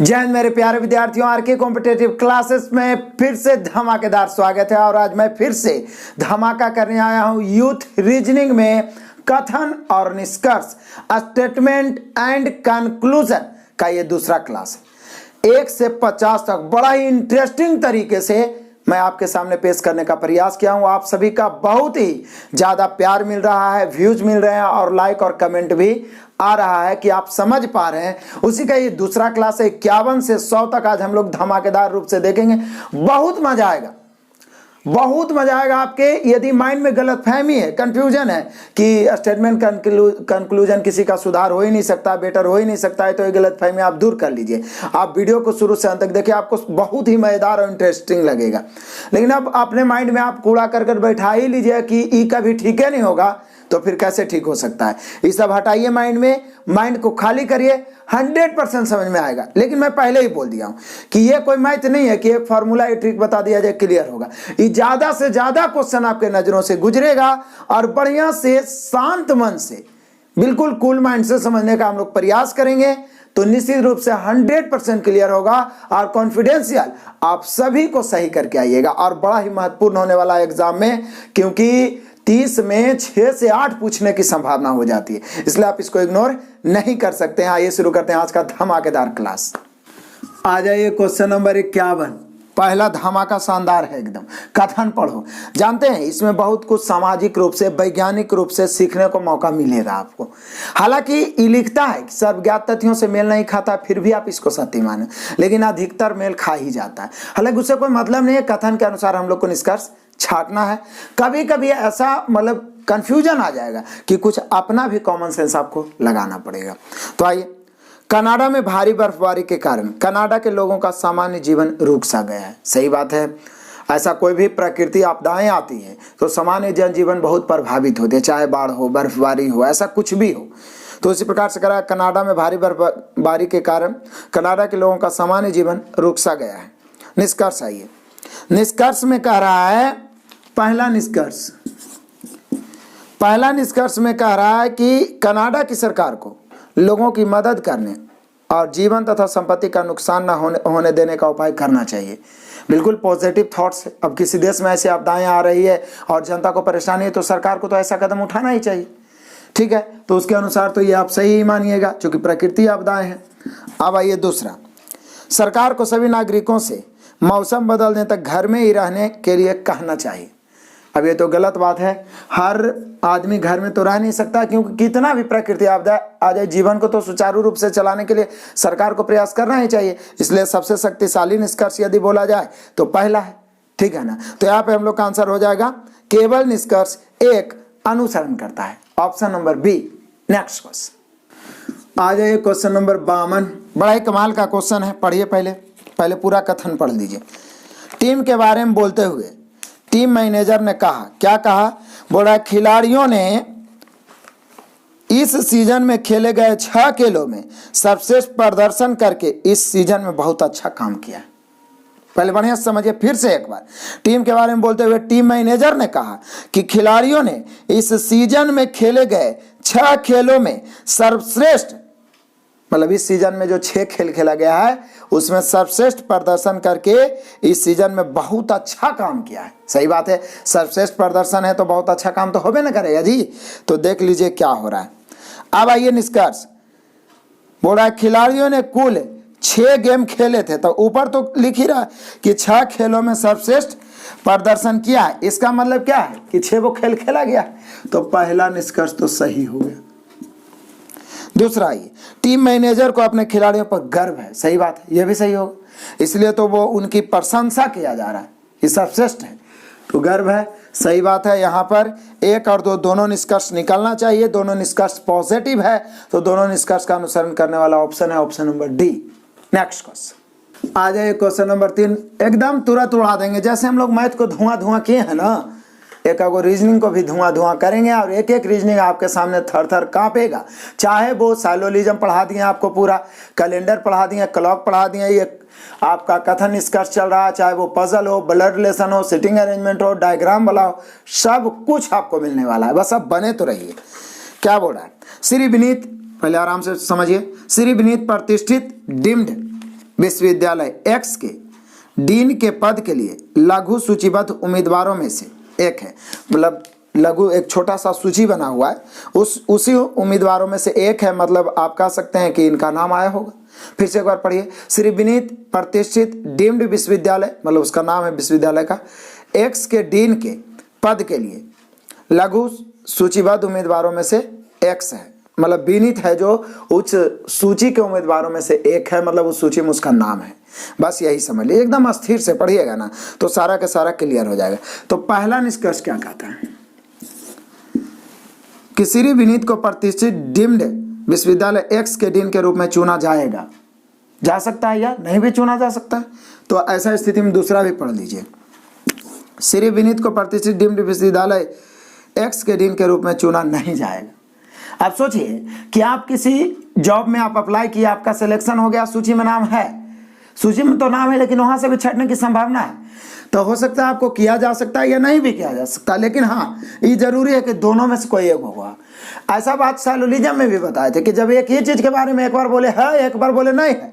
जय हिंद मेरे प्यारे विद्यार्थियों, आरके कॉम्पिटेटिव क्लासेस में फिर से धमाकेदार स्वागत है। और आज मैं फिर से धमाका करने आया हूं यूथ रीजनिंग में कथन और निष्कर्ष, स्टेटमेंट एंड कंक्लूजन का ये दूसरा क्लास है। 1 से 50 तक बड़ा ही इंटरेस्टिंग तरीके से मैं आपके सामने पेश करने का प्रयास किया हूं। आप सभी का बहुत ही ज्यादा प्यार मिल रहा है, व्यूज मिल रहे हैं और लाइक और कमेंट भी आ रहा है कि आप समझ पा रहे हैं। उसी का ये दूसरा क्लास है। 51 से 100 तक आज हम लोग धमाकेदार रूप से देखेंगे। बहुत मजा आएगा, बहुत मजा आएगा आपके। यदि माइंड में गलतफहमी है, कंफ्यूजन है कि स्टेटमेंट कंक्लूजन किसी का सुधार हो ही नहीं सकता, बेटर हो ही नहीं सकता है, तो ये गलतफहमी आप दूर कर लीजिए। आप वीडियो को शुरू से अंत तक देखिए, आपको बहुत ही मजेदार और इंटरेस्टिंग लगेगा। लेकिन अब अपने माइंड में आप कूड़ा करकट बैठा ही लीजिए कि ई कभी ठीक है नहीं होगा, तो फिर कैसे ठीक हो सकता है। ये सब हटाइए माइंड में, माइंड को खाली करिए, 100% समझ में आएगा। लेकिन मैं पहले ही बोल दिया हूं कि ये कोई मैथ नहीं है कि एक फॉर्मूला एक ट्रिक बता दिया जाए क्लियर होगा। ये ज्यादा से ज्यादा क्वेश्चन आपके नजरों से गुजरेगा और बढ़िया से शांत मन से, बिल्कुल कूल माइंड से समझने का हम लोग प्रयास करेंगे, तो निश्चित रूप से 100% क्लियर होगा। और कॉन्फिडेंशियल आप सभी को सही करके आइएगा। और बड़ा ही महत्वपूर्ण होने वाला एग्जाम में, क्योंकि 30 में 6 से 8 पूछने की संभावना हो जाती है, इसलिए आप इसको इग्नोर नहीं कर सकते हैं। आइए शुरू करते हैं आज का धमाकेदार क्लास। आ जाइए क्वेश्चन नंबर 51। पहला धमाका शानदार है एकदम। कथन पढ़ो। जानते हैं इसमें बहुत कुछ सामाजिक रूप से, वैज्ञानिक रूप से सीखने को मौका मिलेगा आपको। हालांकि ये लिखता है कि सर्वज्ञात तथ्यों से मेल नहीं खाता, फिर भी आप इसको सत्य माने, लेकिन अधिकतर मेल खा ही जाता है। हालांकि उससे कोई मतलब नहीं है। कथन के अनुसार हम लोग को निष्कर्ष छाटना है। कभी कभी ऐसा मतलब कंफ्यूजन आ जाएगा कि कुछ अपना भी कॉमन सेंस आपको लगाना पड़ेगा। तो आइए, कनाडा में भारी बर्फबारी के कारण कनाडा के लोगों का सामान्य जीवन रुक सा गया है। सही बात है। ऐसा कोई भी प्रकृति आपदाएं आती है तो सामान्य जनजीवन बहुत प्रभावित होते हैं, चाहे बाढ़ हो, बर्फबारी हो, ऐसा कुछ भी हो। तो इसी प्रकार से करा, कनाडा में भारी बर्फबारी के कारण कनाडा के लोगों का सामान्य जीवन रुक सा गया है। निष्कर्ष आइए। निष्कर्ष में कह रहा है, पहला निष्कर्ष में कह रहा है कि कनाडा की सरकार को लोगों की मदद करने और जीवन तथा संपत्ति का नुकसान न होने देने का उपाय करना चाहिए। बिल्कुल पॉजिटिव थॉट्स। अब किसी देश में ऐसी आपदाएं आ रही है और जनता को परेशानी है, तो सरकार को तो ऐसा कदम उठाना ही चाहिए। ठीक है, तो उसके अनुसार तो ये आप सही ही मानिएगा, क्योंकि प्रकृति आपदाएं हैं। अब आइए दूसरा, सरकार को सभी नागरिकों से मौसम बदलने तक घर में ही रहने के लिए कहना चाहिए। अब ये तो गलत बात है। हर आदमी घर में तो रह नहीं सकता, क्योंकि कितना भी प्रकृति आपदा आ जाए, जीवन को तो सुचारू रूप से चलाने के लिए सरकार को प्रयास करना ही चाहिए। इसलिए सबसे शक्तिशाली निष्कर्ष यदि बोला जाए तो पहला है। ठीक है ना। तो यहाँ पे हम लोग का आंसर हो जाएगा, केवल निष्कर्ष 1 अनुसरण करता है, option number B. Next question आ जाइए, क्वेश्चन नंबर 52। बड़ा ही कमाल का क्वेश्चन है। पढ़िए, पहले पूरा कथन पढ़ लीजिए। टीम के बारे में बोलते हुए टीम मैनेजर ने कहा, क्या कहा? बोला खिलाड़ियों ने इस सीजन में खेले गए 6 खेलों में सर्वश्रेष्ठ प्रदर्शन करके इस सीजन में बहुत अच्छा काम किया। पहले बढ़िया समझिए, फिर से एक बार। टीम के बारे में बोलते हुए टीम मैनेजर ने कहा कि खिलाड़ियों ने इस सीजन में खेले गए 6 खेलों में सर्वश्रेष्ठ, मतलब इस सीजन में जो 6 खेल खेला गया है उसमें सर्वश्रेष्ठ प्रदर्शन करके इस सीजन में बहुत अच्छा काम किया है। सही बात है। सर्वश्रेष्ठ प्रदर्शन है तो बहुत अच्छा काम तो होबे ना करेगा जी। तो देख लीजिए क्या हो रहा है। अब आइए निष्कर्ष। बोल रहा है खिलाड़ियों ने कुल 6 गेम खेले थे, तो ऊपर तो लिख ही रहा है कि 6 खेलों में सर्वश्रेष्ठ प्रदर्शन किया है। इसका मतलब क्या है कि 6 वो खेल खेला गया। तो पहला निष्कर्ष तो सही हो गया। दूसरा, ये टीम मैनेजर को अपने खिलाड़ियों पर गर्व है। सही बात है, यह भी सही होगा। इसलिए तो वो उनकी प्रशंसा किया जा रहा है, ये सर्वश्रेष्ठ है तो गर्व है। सही बात है। यहाँ पर 1 और 2 दोनों निष्कर्ष निकलना चाहिए। दोनों निष्कर्ष पॉजिटिव है, तो दोनों निष्कर्ष का अनुसरण करने वाला ऑप्शन है option number D. Next question आ जाए, क्वेश्चन नंबर 3। एकदम तुरंत उड़ा देंगे। जैसे हम लोग मैथ को धुआं किए हैं ना, एक रीजनिंग को भी धुआं करेंगे और एक एक रीजनिंग आपके सामने थर थर कांपेगा। चाहे वो साइलोलिज्म पढ़ा दिए आपको, पूरा कैलेंडर पढ़ा दिए, क्लॉक पढ़ा दिए, ये आपका कथन निष्कर्ष चल रहा है, चाहे वो पजल हो, ब्लड रिलेशन हो, सिटिंग अरेंजमेंट हो, डायग्राम वाला हो, सब कुछ आपको मिलने वाला है। बस आप बने तो रहिए। क्या बोल रहा है? श्री विनीत, पहले आराम से समझिए। श्री विनीत प्रतिष्ठित डीम्ड विश्वविद्यालय एक्स के डीन के पद के लिए लघु सूचीबद्ध उम्मीदवारों में से एक है। मतलब लघु एक छोटा सा सूची बना हुआ है, उसी उम्मीदवारों में से एक है, मतलब आप कह सकते हैं कि इनका नाम आया होगा। फिर से एक बार पढ़िए। श्री विनीत प्रतिष्ठित डीम्ड विश्वविद्यालय, मतलब उसका नाम है विश्वविद्यालय का, एक्स के डीन के पद के लिए लघु सूचीबद्ध उम्मीदवारों में से एक्स है, मतलब विनीत है जो उच्च सूची के उम्मीदवारों में से एक है, मतलब उस सूची में उसका नाम है। बस यही समझ लीजिए, एकदम अस्थिर से पढ़िएगा ना तो सारा का सारा क्लियर हो जाएगा। तो पहला निष्कर्ष क्या कहता है कि श्री विनीत को प्रतिष्ठित डीम्ड विश्वविद्यालय एक्स के डीन के रूप में चुना जाएगा, जा सकता है या नहीं भी चुना जा सकता है। तो ऐसा स्थिति में दूसरा भी पढ़ लीजिए। श्री विनीत को प्रतिष्ठित डीम्ड विश्वविद्यालय एक्स के डीन के रूप में चुना नहीं जाएगा। अब सोचिए कि आप किसी जॉब में आप अप्लाई किए, आपका सिलेक्शन हो गया, सूची में नाम है, सूची में तो नाम है लेकिन वहां से भी छटने की संभावना है। तो हो सकता है आपको किया जा सकता है या नहीं भी किया जा सकता, लेकिन हाँ ये जरूरी है कि दोनों में से कोई एक होगा। ऐसा बात साइलोलिज्म में भी बताए थे कि जब एक ही चीज के बारे में एक बार बोले है एक बार बोले नहीं है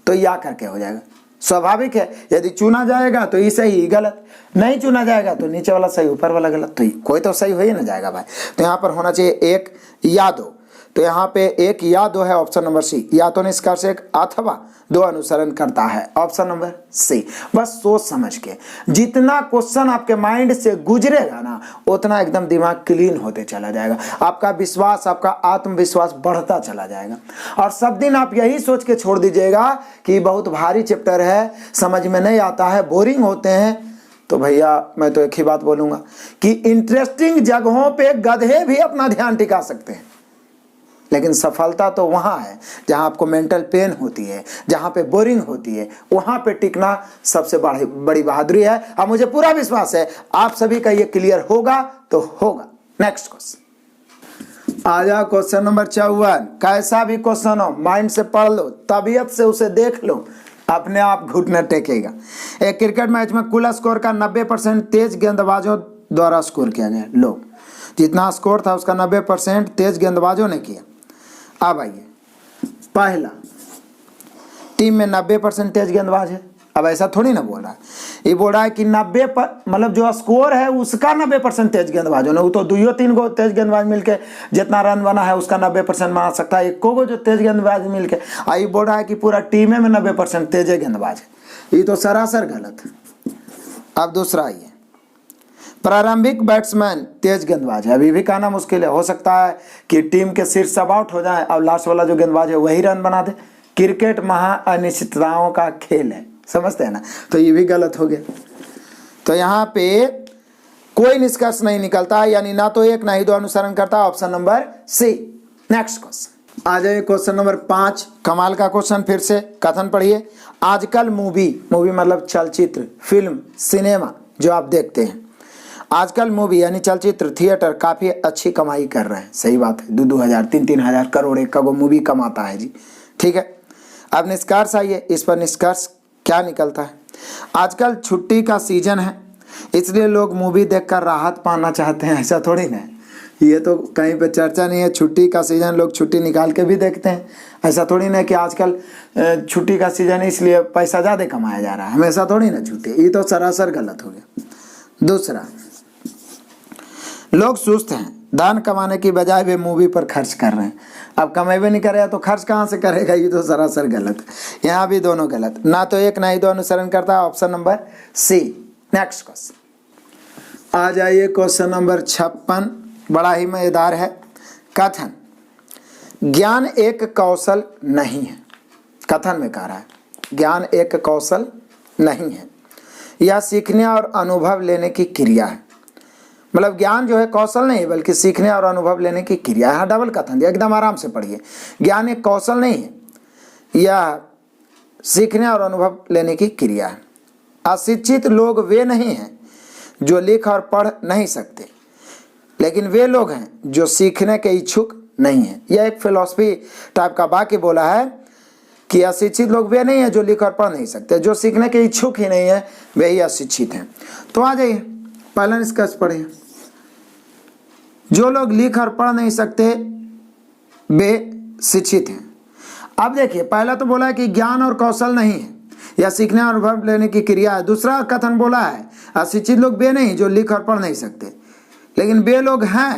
तो या करके हो जाएगा। स्वाभाविक है, यदि चुना जाएगा तो ये सही गलत, नहीं चुना जाएगा तो नीचे वाला सही ऊपर वाला गलत, तो कोई तो सही हो ही ना जाएगा भाई। तो यहाँ पर होना चाहिए एक या दो, तो यहाँ पे एक या दो है, ऑप्शन नंबर सी। या तो निष्कर्ष एक अथवा दो अनुसरण करता है, ऑप्शन नंबर सी। बस सोच समझ के जितना क्वेश्चन आपके माइंड से गुजरेगा ना उतना एकदम दिमाग क्लीन होते चला जाएगा, आपका विश्वास, आपका आत्मविश्वास बढ़ता चला जाएगा। और सब दिन आप यही सोच के छोड़ दीजिएगा कि बहुत भारी चैप्टर है, समझ में नहीं आता है, बोरिंग होते हैं। तो भैया मैं तो एक ही बात बोलूंगा कि इंटरेस्टिंग जगहों पे गधे भी अपना ध्यान टिका सकते हैं, लेकिन सफलता तो वहाँ है जहाँ आपको मेंटल पेन होती है, जहाँ पे बोरिंग होती है, वहाँ पे टिकना सबसे बड़ी बहादुरी है। और मुझे पूरा विश्वास है आप सभी का ये क्लियर होगा तो होगा। नेक्स्ट क्वेश्चन आ जाओ, क्वेश्चन नंबर 54। कैसा भी क्वेश्चन हो माइंड से पढ़ लो, तबीयत से उसे देख लो, अपने आप घुटना टेकेगा। एक क्रिकेट मैच में कुल स्कोर का 90% तेज गेंदबाजों द्वारा स्कोर किया गया। लो, जितना स्कोर था उसका 90% तेज गेंदबाजों ने किया। अब आइए, पहला टीम में 90% तेज गेंदबाज है। अब ऐसा थोड़ी ना बोल रहा है, ये बोल रहा है कि 90 पर मतलब जो स्कोर है उसका 90% तेज गेंदबाजों ने, वो तो 2-3 गो तेज गेंदबाज मिलके जितना रन बना है उसका 90% बना सकता है, एक को जो तेज गेंदबाज मिलके। आई बोल रहा है कि पूरा टीम में 90% तेज गेंदबाज है, ये तो सरासर गलत है। अब दूसरा आइए, प्रारंभिक बैट्समैन तेज गेंदबाज है, अभी भी कहना मुश्किल है। हो सकता है कि टीम के शीर्ष सब आउट हो जाए और लास्ट वाला जो गेंदबाज है वही रन बना दे। क्रिकेट महा अनिश्चितताओं का खेल है, समझते हैं ना, तो ये भी गलत हो गया। तो यहाँ पे कोई निष्कर्ष नहीं निकलता, यानी ना तो एक ना ही दो अनुसरण करता, option number C. Next question आ जाए, क्वेश्चन नंबर 5। कमाल का क्वेश्चन, फिर से कथन पढ़िए। आजकल मूवी मतलब चलचित्र, फिल्म, सिनेमा जो आप देखते हैं, आजकल मूवी यानी चलचित्र, थिएटर काफी अच्छी कमाई कर रहे हैं। सही बात है, 2-2 हजार 3-3 हजार करोड़ एक का वो मूवी कमाता है जी, ठीक है। अब निष्कर्ष आइए, इस पर निष्कर्ष क्या निकलता है। आजकल छुट्टी का सीजन है, इसलिए लोग मूवी देखकर राहत पाना चाहते हैं। ऐसा थोड़ी ना है, ये तो कहीं पे चर्चा नहीं है। छुट्टी का सीजन, लोग छुट्टी निकाल के भी देखते हैं। ऐसा थोड़ी ना कि आजकल छुट्टी का सीजन है इसलिए पैसा ज़्यादा कमाया जा रहा है, हमेशा थोड़ी ना छुट्टी, ये तो सरासर गलत हो गया। दूसरा, लोग सुस्त हैं, धन कमाने की बजाय वे मूवी पर खर्च कर रहे हैं। अब कमेबे नहीं करेगा तो खर्च कहाँ से करेगा, ये तो सरासर गलत है। यहाँ भी दोनों गलत, ना तो एक ना ही दो अनुसरण करता है, option number C. Next question आ जाइए, क्वेश्चन नंबर 56, बड़ा ही मजेदार है। कथन, ज्ञान एक कौशल नहीं है। कथन में कह रहा है ज्ञान एक कौशल नहीं है, यह सीखने और अनुभव लेने की क्रिया है। मतलब ज्ञान जो है कौशल नहीं है बल्कि सीखने और अनुभव लेने की क्रिया है। यहाँ डबल कथन दिया, एकदम आराम से पढ़िए। ज्ञान एक कौशल नहीं है, यह सीखने और अनुभव लेने की क्रिया है। अशिक्षित लोग वे नहीं हैं जो लिख और पढ़ नहीं सकते, लेकिन वे लोग हैं जो सीखने के इच्छुक नहीं हैं। यह एक फिलॉसफी टाइप का वाक्य बोला है कि अशिक्षित लोग वे नहीं हैं जो लिख और पढ़ नहीं सकते, जो सीखने के इच्छुक ही नहीं है वे ही अशिक्षित हैं। तो आ जाइए, पहला निष्कर्ष पढ़िए। जो लोग लिख और पढ़ नहीं सकते वे शिक्षित हैं। अब देखिए, पहला तो बोला है कि ज्ञान और कौशल नहीं है, या सीखने और अनुभव लेने की क्रिया है। दूसरा कथन बोला है अशिक्षित लोग वे नहीं जो लिख और पढ़ नहीं सकते, लेकिन वे लोग हैं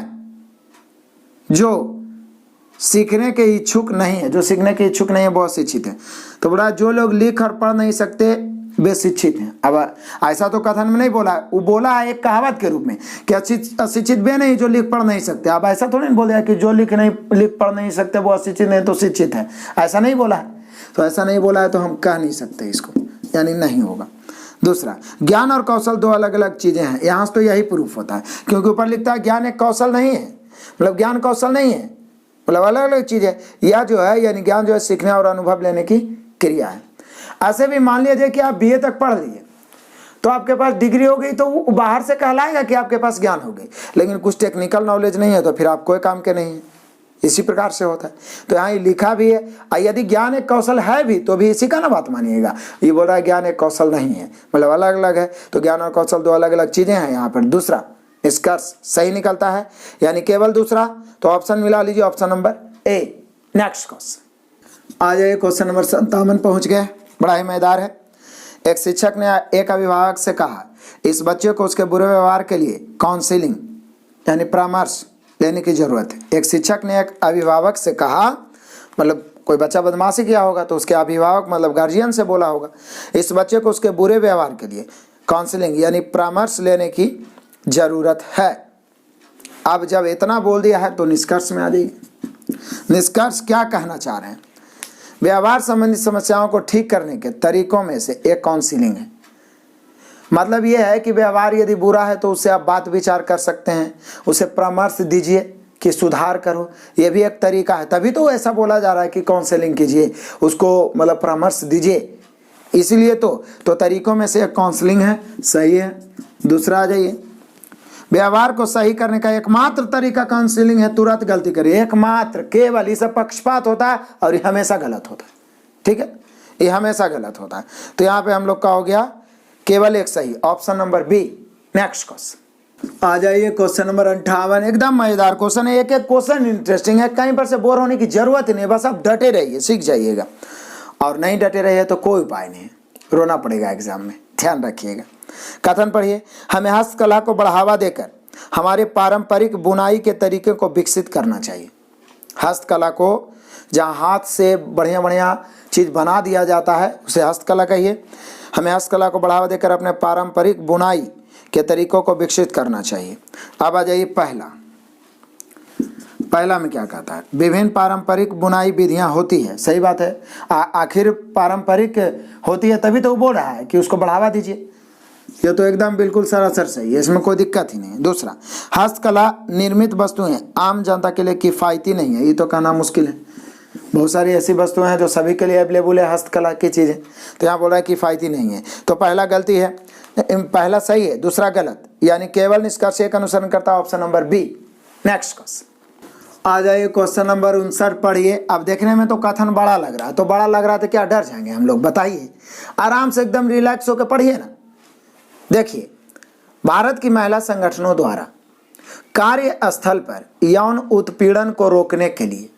जो सीखने के इच्छुक नहीं है। जो सीखने के इच्छुक नहीं है वो अशिक्षित है। तो बोला जो लोग लिख और पढ़ नहीं सकते वे शिक्षित हैं। अब ऐसा तो कथन में नहीं बोला, वो बोला है एक कहावत के रूप में कि अशिक्षित वे नहीं जो लिख पढ़ नहीं सकते। अब ऐसा थोड़ी नहीं बोल दिया कि जो लिख पढ़ नहीं सकते वो अशिक्षित नहीं तो शिक्षित है, ऐसा नहीं बोला है। तो ऐसा नहीं बोला है तो हम कह नहीं सकते इसको, यानी नहीं होगा। दूसरा, ज्ञान और कौशल दो अलग अलग चीजें हैं। यहाँ से तो यही प्रूफ होता है, क्योंकि ऊपर लिखता है ज्ञान एक कौशल नहीं है, मतलब ज्ञान कौशल नहीं है, मतलब अलग अलग चीज है। यह जो है यानी ज्ञान जो है सीखने और अनुभव लेने की क्रिया है। ऐसे भी मान लीजिए कि आप बीए तक पढ़ लिए तो आपके पास डिग्री हो गई, तो वो बाहर से कहलाएगा कि आपके पास ज्ञान हो गई, लेकिन कुछ टेक्निकल नॉलेज नहीं है तो फिर आप कोई काम के नहीं है। इसी प्रकार से होता है। तो यहाँ लिखा भी है, यदि ज्ञान एक कौशल है भी तो भी इसी का ना बात मानिएगा। ये बोल रहा है ज्ञान एक कौशल नहीं है, मतलब अलग अलग है। तो ज्ञान और कौशल दो अलग अलग चीजें हैं। यहाँ पर दूसरा निष्कर्ष सही निकलता है, यानी केवल दूसरा। तो ऑप्शन मिला लीजिए, option number A. Next question आ जाइए, क्वेश्चन नंबर 57 पहुंच गए। बड़ा ही मजेदार है। एक शिक्षक ने एक अभिभावक से कहा इस बच्चे को उसके बुरे व्यवहार के लिए काउंसलिंग यानी परामर्श लेने की जरूरत है। एक शिक्षक ने एक अभिभावक से कहा, मतलब कोई बच्चा बदमाशी किया होगा तो उसके अभिभावक मतलब गार्जियन से बोला होगा इस बच्चे को उसके बुरे व्यवहार के लिए काउंसलिंग यानी परामर्श लेने की जरूरत है। अब जब इतना बोल दिया है तो निष्कर्ष में आ जाइए। निष्कर्ष क्या कहना चाह रहे हैं? व्यवहार संबंधी समस्याओं को ठीक करने के तरीकों में से एक काउंसलिंग है। मतलब यह है कि व्यवहार यदि बुरा है तो उससे आप बात विचार कर सकते हैं, उसे परामर्श दीजिए कि सुधार करो, यह भी एक तरीका है। तभी तो ऐसा बोला जा रहा है कि काउंसलिंग कीजिए, उसको मतलब परामर्श दीजिए। इसलिए तो तरीकों में से एक काउंसलिंग है, सही है। दूसरा आ जाइए, व्यवहार को सही करने का एकमात्र तरीका काउंसलिंग है। तुरंत गलती करिए, एकमात्र, केवल। इससे पक्षपात होता है और ये हमेशा गलत होता है, ठीक है, ये हमेशा गलत होता है। तो यहाँ पे हम लोग का हो गया केवल एक सही, option number B. Next question आ जाइए, क्वेश्चन नंबर 58। एकदम मजेदार क्वेश्चन है, एक एक क्वेश्चन इंटरेस्टिंग है, कहीं पर से बोर होने की जरूरत ही नहीं, बस आप डटे रहिए, सीख जाइएगा। और नहीं डटे रहिए तो कोई उपाय नहीं, रोना पड़ेगा एग्जाम में, ध्यान रखिएगा। कथन पढ़िए, हमें हस्तकला को बढ़ावा देकर हमारे पारंपरिक बुनाई के तरीके को विकसित करना चाहिए। हस्तकला को, जहाँ हाथ से बढ़िया बढ़िया चीज बना दिया जाता है उसे हस्तकला कहिए। हमें हस्तकला को बढ़ावा देकर अपने पारंपरिक बुनाई के तरीकों को विकसित करना चाहिए। अब आ जाइए पहला में क्या कहता है? विभिन्न पारंपरिक बुनाई विधियां होती है, सही बात है। आखिर पारंपरिक होती है तभी तो वो बोल रहा है कि उसको बढ़ावा दीजिए। ये तो एकदम बिल्कुल सरासर सही है, इसमें कोई दिक्कत ही नहीं है। दूसरा, हस्तकला निर्मित वस्तुएं आम जनता के लिए किफायती नहीं है, ये तो कहना मुश्किल है। बहुत सारी ऐसी वस्तुएं हैं जो सभी के लिए अवेलेबल है, हस्तकला की चीजें। तो यहाँ बोल रहा है किफायती नहीं है, तो पहला गलती है, पहला सही है, दूसरा गलत, यानी केवल निष्कर्ष का अनुसरण करता है, option number B. Next question आ जाइए, क्वेश्चन नंबर 59 पढ़िए। अब देखने में तो कथन बड़ा लग रहा है, तो बड़ा लग रहा है तो क्या डर जाएंगे हम लोग? बताइए, आराम से एकदम रिलैक्स होकर पढ़िए ना। देखिए, भारत की महिला संगठनों द्वारा कार्यस्थल पर यौन उत्पीड़न को रोकने के लिए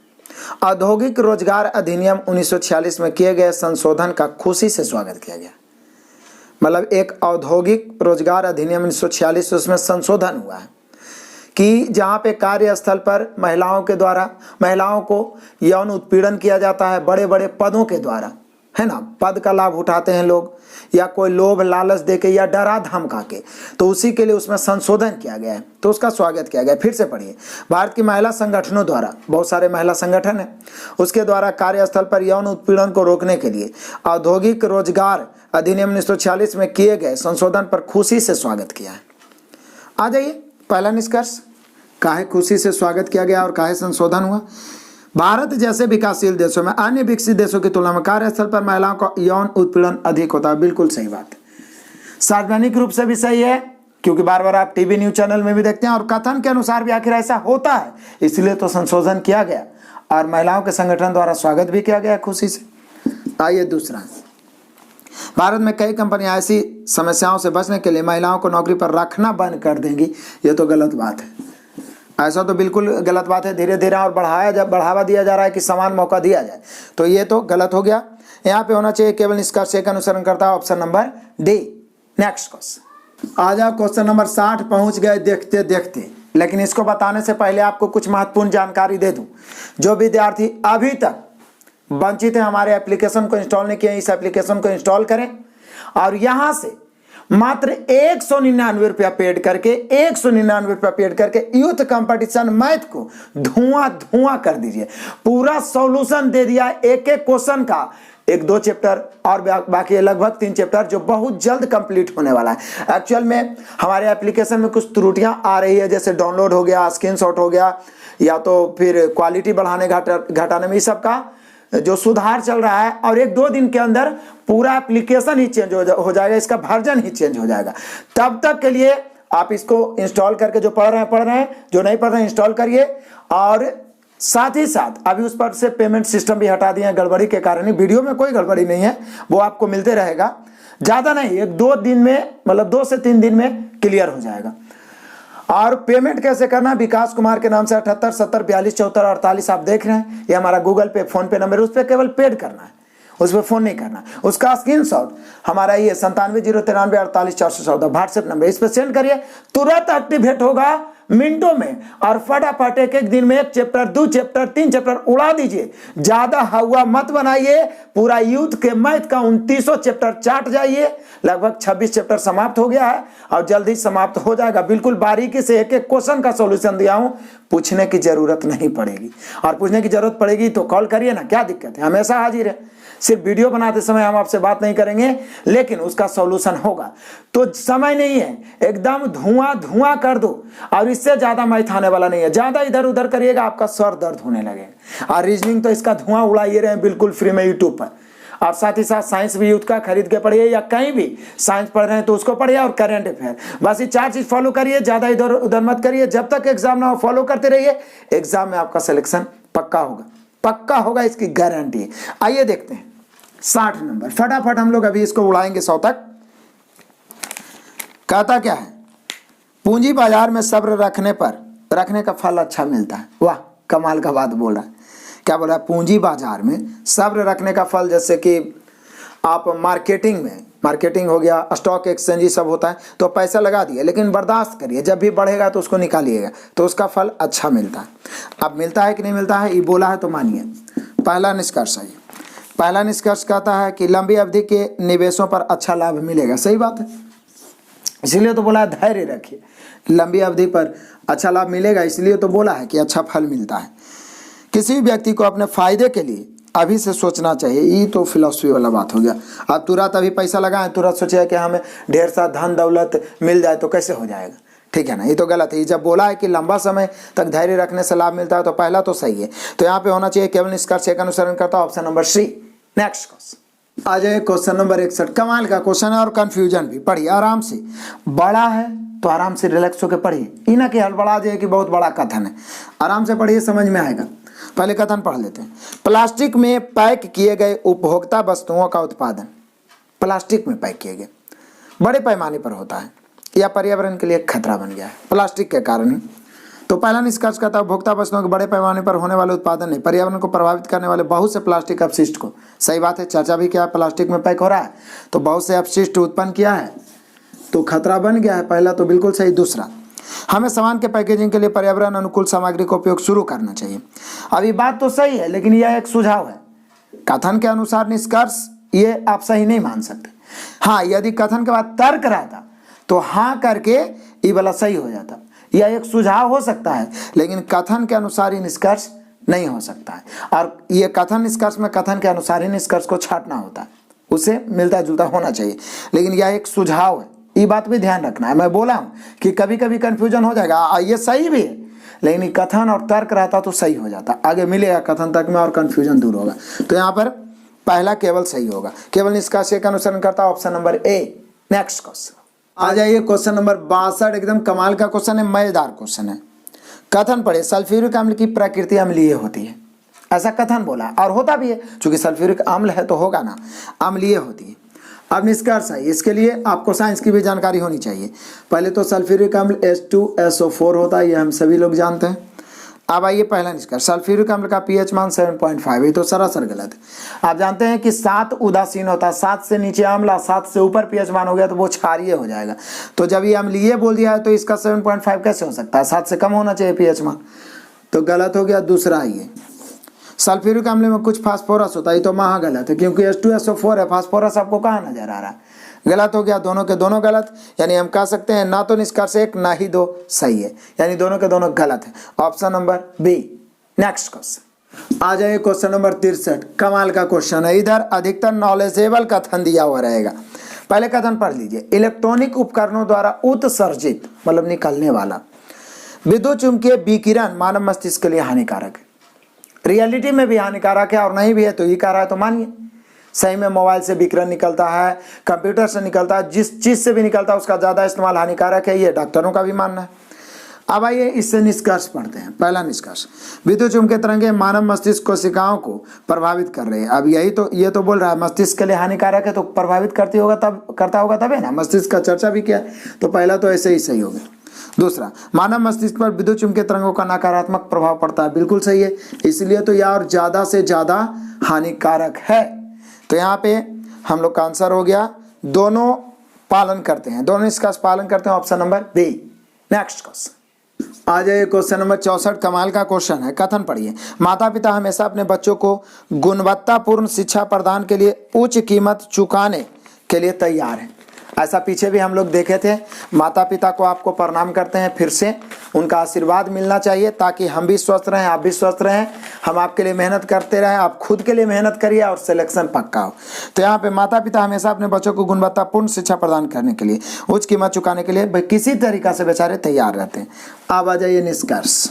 औद्योगिक रोजगार अधिनियम 1946 में किए गए संशोधन का खुशी से स्वागत किया गया। मतलब एक औद्योगिक रोजगार अधिनियम 1946, उसमें संशोधन हुआ है कि जहाँ पे कार्यस्थल पर महिलाओं के द्वारा महिलाओं को यौन उत्पीड़न किया जाता है बड़े बड़े पदों के द्वारा, है ना, पद का लाभ उठाते हैं लोग, या कोई लोभ लालच देके या डरा धमका के, तो उसी के लिए उसमें संशोधन किया गया है, तो उसका स्वागत किया गया। फिर से पढ़िए, भारत की महिला संगठनों द्वारा, बहुत सारे महिला संगठन है, उसके द्वारा कार्यस्थल पर यौन उत्पीड़न को रोकने के लिए औद्योगिक रोजगार अधिनियम 1946 में किए गए संशोधन पर खुशी से स्वागत किया है। आ जाइए, पहला निष्कर्ष, काहे खुशी से स्वागत किया गया और काहे संशोधन हुआ? भारत जैसे विकासशील देशों में अन्य विकसित देशों की तुलना में कार्यस्थल पर महिलाओं का यौन उत्पीड़न अधिक होता है। बिल्कुल सही बात है, सार्वजनिक रूप से भी सही है, क्योंकि बार बार आप टीवी न्यूज चैनल में भी देखते हैं, और कथन के अनुसार भी आखिर ऐसा होता है, इसलिए तो संशोधन किया गया और महिलाओं के संगठन द्वारा स्वागत भी किया गया खुशी से। आइए दूसरा, भारत में कई कंपनियां ऐसी समस्याओं से बचने के लिए महिलाओं को नौकरी पर रखना बंद कर देंगी, ये तो गलत बात है। ऐसा तो बिल्कुल गलत बात है। धीरे धीरे और बढ़ावा दिया जा रहा है कि समान मौका दिया जाए, तो ये तो गलत हो गया। यहाँ पे होना चाहिए केवल निष्कर्ष एक अनुसरण करता है, option number D. Next question आ जाओ, क्वेश्चन नंबर 60 पहुंच गए देखते देखते। लेकिन इसको बताने से पहले आपको कुछ महत्वपूर्ण जानकारी दे दूं। जो विद्यार्थी अभी तक वंचित है, हमारे एप्लीकेशन को इंस्टॉल नहीं किए, इस एप्लीकेशन को इंस्टॉल करें और यहां से मात्र 199 रुपया पेड करके 199 रुपया पेड करके यूथ कंपटीशन मैथ को धुआं कर दीजिए। पूरा सॉल्यूशन दे दिया एक एक क्वेश्चन का, 1-2 चैप्टर और बाकी लगभग 3 चैप्टर जो बहुत जल्द कंप्लीट होने वाला है। एक्चुअल में हमारे एप्लीकेशन में कुछ त्रुटियां आ रही है, जैसे डाउनलोड हो गया, स्क्रीनशॉट हो गया, या तो फिर क्वालिटी बढ़ाने घटाने में, इस सब का जो सुधार चल रहा है। और 1-2 दिन के अंदर पूरा एप्लीकेशन ही चेंज हो जाएगा, इसका वर्जन ही चेंज हो जाएगा। तब तक के लिए आप इसको इंस्टॉल करके, जो पढ़ रहे हैं, जो नहीं पढ़ रहे हैं इंस्टॉल करिए। और साथ ही साथ अभी उस पर से पेमेंट सिस्टम भी हटा दिए हैं गड़बड़ी के कारण ही। वीडियो में कोई गड़बड़ी नहीं है, वो आपको मिलते रहेगा, ज़्यादा नहीं, 1-2 दिन में, मतलब 2 से 3 दिन में क्लियर हो जाएगा। और पेमेंट कैसे करना, विकास कुमार के नाम से 78 70 42 74 48 आप देख रहे हैं, ये हमारा गूगल पे फोन पे नंबर है, उस पर केवल पेड करना है, उस पर फोन नहीं करना। उसका स्क्रीनशॉट हमारा ये 97 093 48 414 व्हाट्सएप नंबर, इस पर सेंड करिए, तुरंत एक्टिवेट होगा मिनटों में। और फटाफट एक दिन में 1 चैप्टर 2 चैप्टर 3 चैप्टर उड़ा दीजिए, ज्यादा हवा मत बनाइए। पूरा यूथ के मैथ का 2900 चैप्टर चाट जाइए। लगभग 26 चैप्टर समाप्त हो गया है और जल्दी समाप्त हो जाएगा। बिल्कुल बारीकी से एक एक क्वेश्चन का सॉल्यूशन दिया हूं, पूछने की जरूरत नहीं पड़ेगी। और पूछने की जरूरत पड़ेगी तो कॉल करिए ना, क्या दिक्कत है, हमेशा हाजिर है। सिर्फ वीडियो बनाते समय हम आपसे बात नहीं करेंगे, लेकिन उसका सॉल्यूशन होगा। तो समय नहीं है, एकदम धुआं कर दो। और इससे ज्यादा मैथ आने वाला नहीं है, ज्यादा इधर उधर करिएगा आपका सर दर्द होने लगेगा। और रीजनिंग तो इसका धुआं उड़ाइए रहे बिल्कुल फ्री में यूट्यूब पर। और साथ ही साथ साइंस भी यूथ का खरीद के पढ़िए, या कहीं भी साइंस पढ़ रहे हैं तो उसको पढ़िए, और करंट अफेयर, बस ये 4 चीज फॉलो करिए, ज्यादा इधर उधर मत करिए। जब तक एग्जाम ना हो फॉलो करते रहिए, एग्जाम में आपका सिलेक्शन पक्का होगा, इसकी गारंटी है। आइए देखते हैं 60 नंबर, फटाफट हम लोग अभी इसको उड़ाएंगे 100 तक। कहता क्या है, पूंजी बाजार में सब्र रखने का फल अच्छा मिलता है। वाह, कमाल का बात बोल रहा है। क्या बोला, पूंजी बाजार में सब्र रखने का फल, जैसे कि आप मार्केटिंग हो गया, स्टॉक एक्सचेंज सब होता है, तो पैसा लगा दिए, लेकिन बर्दाश्त करिए, जब भी बढ़ेगा तो उसको निकालिएगा, तो उसका फल अच्छा मिलता है। अब मिलता है कि नहीं मिलता है, ये बोला है तो मानिए। पहला निष्कर्ष है, पहला निष्कर्ष कहता है कि लंबी अवधि के निवेशों पर अच्छा लाभ मिलेगा। सही बात है, इसलिए तो बोला है धैर्य रखिए, लंबी अवधि पर अच्छा लाभ मिलेगा, इसलिए तो बोला है कि अच्छा फल मिलता है। किसी व्यक्ति को अपने फायदे के लिए अभी से सोचना चाहिए। ये तो फिलॉसफी वाला बात हो गया। आप तुरंत अभी पैसा लगाएं, तुरंत सोचिए कि हमें ढेर सा धन दौलत मिल जाए, तो कैसे हो जाएगा, ठीक है ना, ये तो गलत है। जब बोला है कि लंबा समय तक धैर्य रखने से लाभ मिलता है, तो पहला तो सही है। तो यहाँ पे होना चाहिए केवल निष्कर्ष एक अनुसरण करता, option number C. Next question आ जाए, क्वेश्चन नंबर 61। कमाल का क्वेश्चन है और कंफ्यूजन भी। पढ़िए आराम से, बड़ा है तो आराम से रिलैक्स होकर पढ़िए, ये ना कि हड़बड़ा जाए कि बहुत बड़ा कथन है। आराम से पढ़िए, समझ में आएगा। पहले कथन पढ़ लेते हैं। प्लास्टिक में पैक किए गए उपभोक्ता वस्तुओं का उत्पादन, प्लास्टिक में पैक किए गए, बड़े पैमाने पर होता है या पर्यावरण के लिए खतरा बन गया है प्लास्टिक के कारण। तो पहला निष्कर्ष कहता है उपभोक्ता वस्तुओं के बड़े पैमाने पर होने वाले उत्पादन ने पर्यावरण को प्रभावित करने वाले बहुत से प्लास्टिक अपशिष्ट को, सही बात है, चर्चा भी किया, प्लास्टिक में पैक हो रहा है तो बहुत से अपशिष्ट उत्पन्न किया है, तो खतरा बन गया है। पहला तो बिल्कुल सही। दूसरा, हमें सामान के पैकेजिंग के लिए पर्यावरण अनुकूल सामग्री का उपयोग शुरू करना चाहिए। अब ये बात तो सही है, लेकिन यह एक सुझाव है। कथन के अनुसार निष्कर्ष ये आप सही नहीं मान सकते। हाँ, यदि कथन के बाद तर्क रहता तो हाँ करके ये वाला सही हो जाता। यह एक सुझाव हो सकता है, लेकिन कथन के अनुसार ही निष्कर्ष नहीं हो सकता है। और ये कथन निष्कर्ष में कथन के अनुसार ही निष्कर्ष को छांटना होता है, उसे मिलता जुलता होना चाहिए, लेकिन यह एक सुझाव है। ये बात भी ध्यान रखना है। मैं बोला हूं कि कभी कभी कंफ्यूजन हो जाएगा, ये सही भी है, लेकिन कथन और तर्क रहता तो सही हो जाता। आगे मिलेगा कथन तर्क में और कंफ्यूजन दूर होगा। तो यहाँ पर पहला केवल सही होगा, केवल निष्कर्ष का अनुसरण करता, option number A. Next question आ जाइए, क्वेश्चन नंबर 62। एकदम कमाल का क्वेश्चन है, मजेदार क्वेश्चन है। कथन पढ़े, सल्फ्यूरिक अम्ल की प्रकृति अम्लीय होती है, ऐसा कथन बोला और होता भी है, चूंकि सल्फ्यूरिक अम्ल है तो होगा ना, अम्लीय होती है। अब निष्कर्ष है, इसके लिए आपको साइंस की भी जानकारी होनी चाहिए। पहले तो सल्फ्यूरिक अम्ल H2SO4 होता है, ये हम सभी लोग जानते हैं। अब आइए पहला निष्कर्ष, सल्फ्यूरिक अम्ल का pH मान 7.5, ये तो सरासर गलत है। आप जानते हैं कि 7 उदासीन होता है, 7 से नीचे अम्ल और 7 से ऊपर pH मान हो गया तो वो क्षारीय हो जाएगा। तो जब ये अम्लीय बोल दिया है तो इसका 7.5 कैसे हो सकता है, 7 से कम होना चाहिए pH मान, तो गलत हो गया। दूसरा ये सल्फ्यूरिक अम्ल में कुछ फास्फोरस होता है, ये तो महा गलत है क्योंकि H2SO4 है, फास्फोरस आपको कहाँ नजर आ रहा है, गलत हो गया। दोनों के दोनों गलत, यानी हम कह सकते हैं ना तो निष्कर्ष 1 ना ही 2 सही है, यानी दोनों के दोनों गलत है। Option number B. Next question आ जाइए, क्वेश्चन नंबर 63। कमाल का क्वेश्चन है, इधर अधिकतर नॉलेजेबल कथन दिया हुआ रहेगा। पहले कथन पढ़ लीजिए, इलेक्ट्रॉनिक उपकरणों द्वारा उत्सर्जित मतलब निकलने वाला विद्युत चुंबकीय विकिरण मानव मस्तिष्क के लिए हानिकारक है। रियलिटी में भी हानिकारक है और नहीं भी है तो ये कह रहा है तो मानिए। सही में मोबाइल से विकिरण निकलता है, कंप्यूटर से निकलता है, जिस चीज से भी निकलता है उसका ज्यादा इस्तेमाल हानिकारक है, ये डॉक्टरों का भी मानना है। अब आइए इससे निष्कर्ष पढ़ते हैं। पहला निष्कर्ष, विद्युत चुंबकीय तरंगें मानव मस्तिष्क कोशिकाओं को प्रभावित कर रहे हैं। अब ये तो बोल रहा है मस्तिष्क के लिए हानिकारक है, तो प्रभावित करती होगा तब करता होगा तब है ना, मस्तिष्क का चर्चा भी किया, तो पहला तो ऐसे ही सही हो गया। दूसरा, मानव मस्तिष्क पर विद्युत चुंबकीय तरंगों का नकारात्मक प्रभाव पड़ता है, बिल्कुल सही है, इसलिए तो यह और ज्यादा से ज्यादा हानिकारक है। तो यहाँ पे हम लोग का आंसर हो गया, दोनों पालन करते हैं, दोनों इसका पालन करते हैं, option number B. Next question आ जाइए, क्वेश्चन नंबर 64। कमाल का क्वेश्चन है, कथन पढ़िए, माता पिता हमेशा अपने बच्चों को गुणवत्तापूर्ण शिक्षा प्रदान के लिए उच्च कीमत चुकाने के लिए तैयार है। ऐसा पीछे भी हम लोग देखे थे। माता पिता को आपको प्रणाम करते हैं, फिर से उनका आशीर्वाद मिलना चाहिए ताकि हम भी स्वस्थ रहें, आप भी स्वस्थ रहें, हम आपके लिए मेहनत करते रहें, आप खुद के लिए मेहनत करिए और सिलेक्शन पक्का हो। तो यहाँ पे माता पिता हमेशा अपने बच्चों को गुणवत्तापूर्ण शिक्षा प्रदान करने के लिए उच्च कीमत चुकाने के लिए किसी तरीका से बेचारे तैयार रहते हैं। अब आ जाइए निष्कर्ष,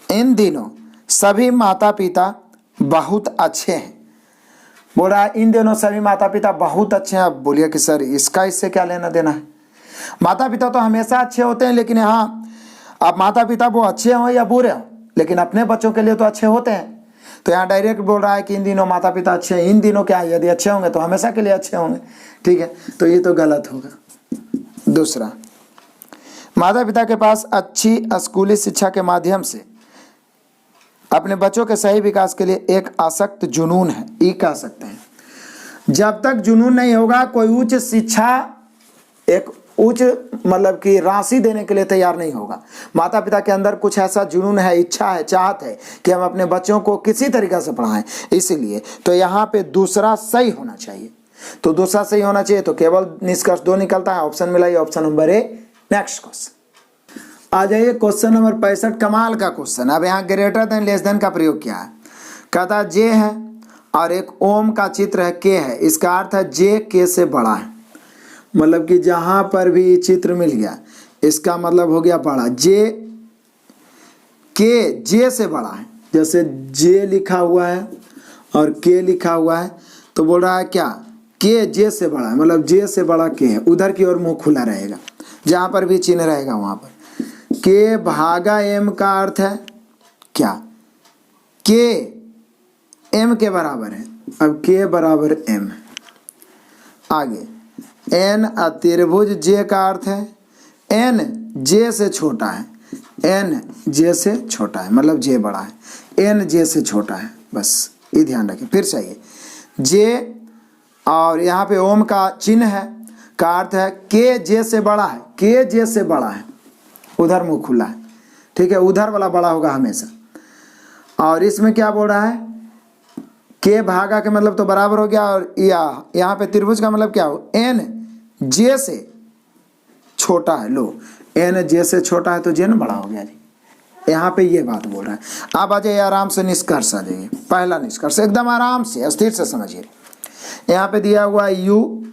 इन दिनों सभी माता पिता बहुत अच्छे हैं। बोल रहा है इन दिनों सभी माता पिता बहुत अच्छे हैं। अब बोलिए कि सर इसका इससे क्या लेना देना है, माता पिता तो हमेशा अच्छे होते हैं, लेकिन यहाँ अब माता पिता वो अच्छे हो या बुरे हो, लेकिन अपने बच्चों के लिए तो अच्छे होते हैं। तो यहाँ डायरेक्ट बोल रहा है कि इन दिनों माता पिता अच्छे हैं, इन दिनों क्या है, यदि अच्छे होंगे तो हमेशा के लिए अच्छे होंगे, ठीक है, तो ये तो गलत होगा। दूसरा, माता पिता के पास अच्छी स्कूली शिक्षा के माध्यम से अपने बच्चों के सही विकास के लिए एक आसक्त जुनून है, ये कह सकते हैं। जब तक जुनून नहीं होगा कोई उच्च शिक्षा, एक उच्च मतलब कि राशि देने के लिए तैयार नहीं होगा। माता पिता के अंदर कुछ ऐसा जुनून है, इच्छा है, चाहत है कि हम अपने बच्चों को किसी तरीका से पढ़ाएं, इसीलिए तो यहाँ पे दूसरा सही होना चाहिए। तो दूसरा सही होना चाहिए, तो केवल निष्कर्ष 2 निकलता है, ऑप्शन मिला, option number A. Next question आ जाइए, क्वेश्चन नंबर 65। कमाल का क्वेश्चन। अब यहाँ ग्रेटर देन लेस देन का प्रयोग किया है। कहता जे है और एक ओम का चित्र है, के है, इसका अर्थ है जे के से बड़ा है। मतलब कि जहां पर भी चित्र मिल गया इसका मतलब हो गया बड़ा। जे के जे से बड़ा है, जैसे जे लिखा हुआ है और के लिखा हुआ है, तो बोल रहा है क्या, के जे से बड़ा है, मतलब जे से बड़ा के है, उधर की ओर मुंह खुला रहेगा, जहां पर भी चिन्ह रहेगा वहां पर। के भागा एम का अर्थ है क्या, के एम के बराबर है। अब के बराबर एम। आगे एन त्रिभुज जे का अर्थ है एन जे से छोटा है, एन जे से छोटा है, मतलब जे बड़ा है, एन जे से छोटा है, बस ये ध्यान रखें। फिर चाहिए जे और यहाँ पे ओम का चिन्ह है, का अर्थ है के जे से बड़ा है, के जे से बड़ा है, उधर मुंह खुला है, ठीक है, उधर वाला बड़ा होगा हमेशा। और इसमें क्या बोल रहा है, के भागा के मतलब तो बराबर हो गया, और यहाँ पे त्रिभुज का मतलब क्या हो, एन जे से छोटा है। लो एन जे से छोटा है तो जे न बड़ा हो गया जी, यहाँ पे ये बात बोल रहा है। अब आ जाइए आराम से निष्कर्ष आ जाइए। पहला निष्कर्ष एकदम आराम से स्थिर से समझिए। यहाँ पे दिया हुआ है यू,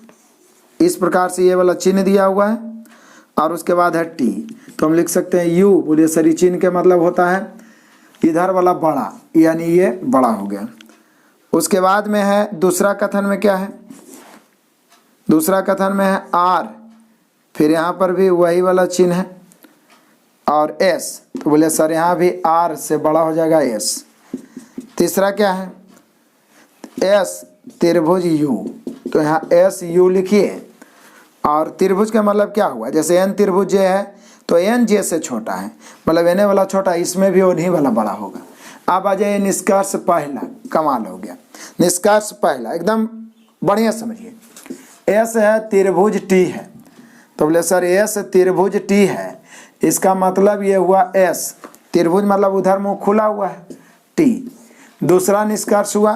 इस प्रकार से ये वाला चिन्ह दिया हुआ है, और उसके बाद है टी, तो हम लिख सकते हैं यू। बोलिए सर चिन्ह के मतलब होता है इधर वाला बड़ा, यानी ये बड़ा हो गया। उसके बाद में है दूसरा कथन में क्या है, दूसरा कथन में है आर, फिर यहाँ पर भी वही वाला चिन्ह है, और एस, तो बोले सर यहाँ भी आर से बड़ा हो जाएगा एस। तीसरा क्या है, एस त्रिभुज यू, तो यहाँ एस यू लिखिए। और त्रिभुज का मतलब क्या हुआ, जैसे एन त्रिभुज जे है तो एन जे से छोटा है, मतलब एन वाला छोटा, इसमें भी उन्हीं वाला बड़ा होगा। अब आ जाइए निष्कर्ष पहला, कमाल हो गया। निष्कर्ष पहला एकदम बढ़िया समझिए। एस है त्रिभुज टी है, तो बोले सर एस त्रिभुज टी है, इसका मतलब ये हुआ एस त्रिभुज मतलब उधर मुंह खुला हुआ है टी। दूसरा निष्कर्ष हुआ,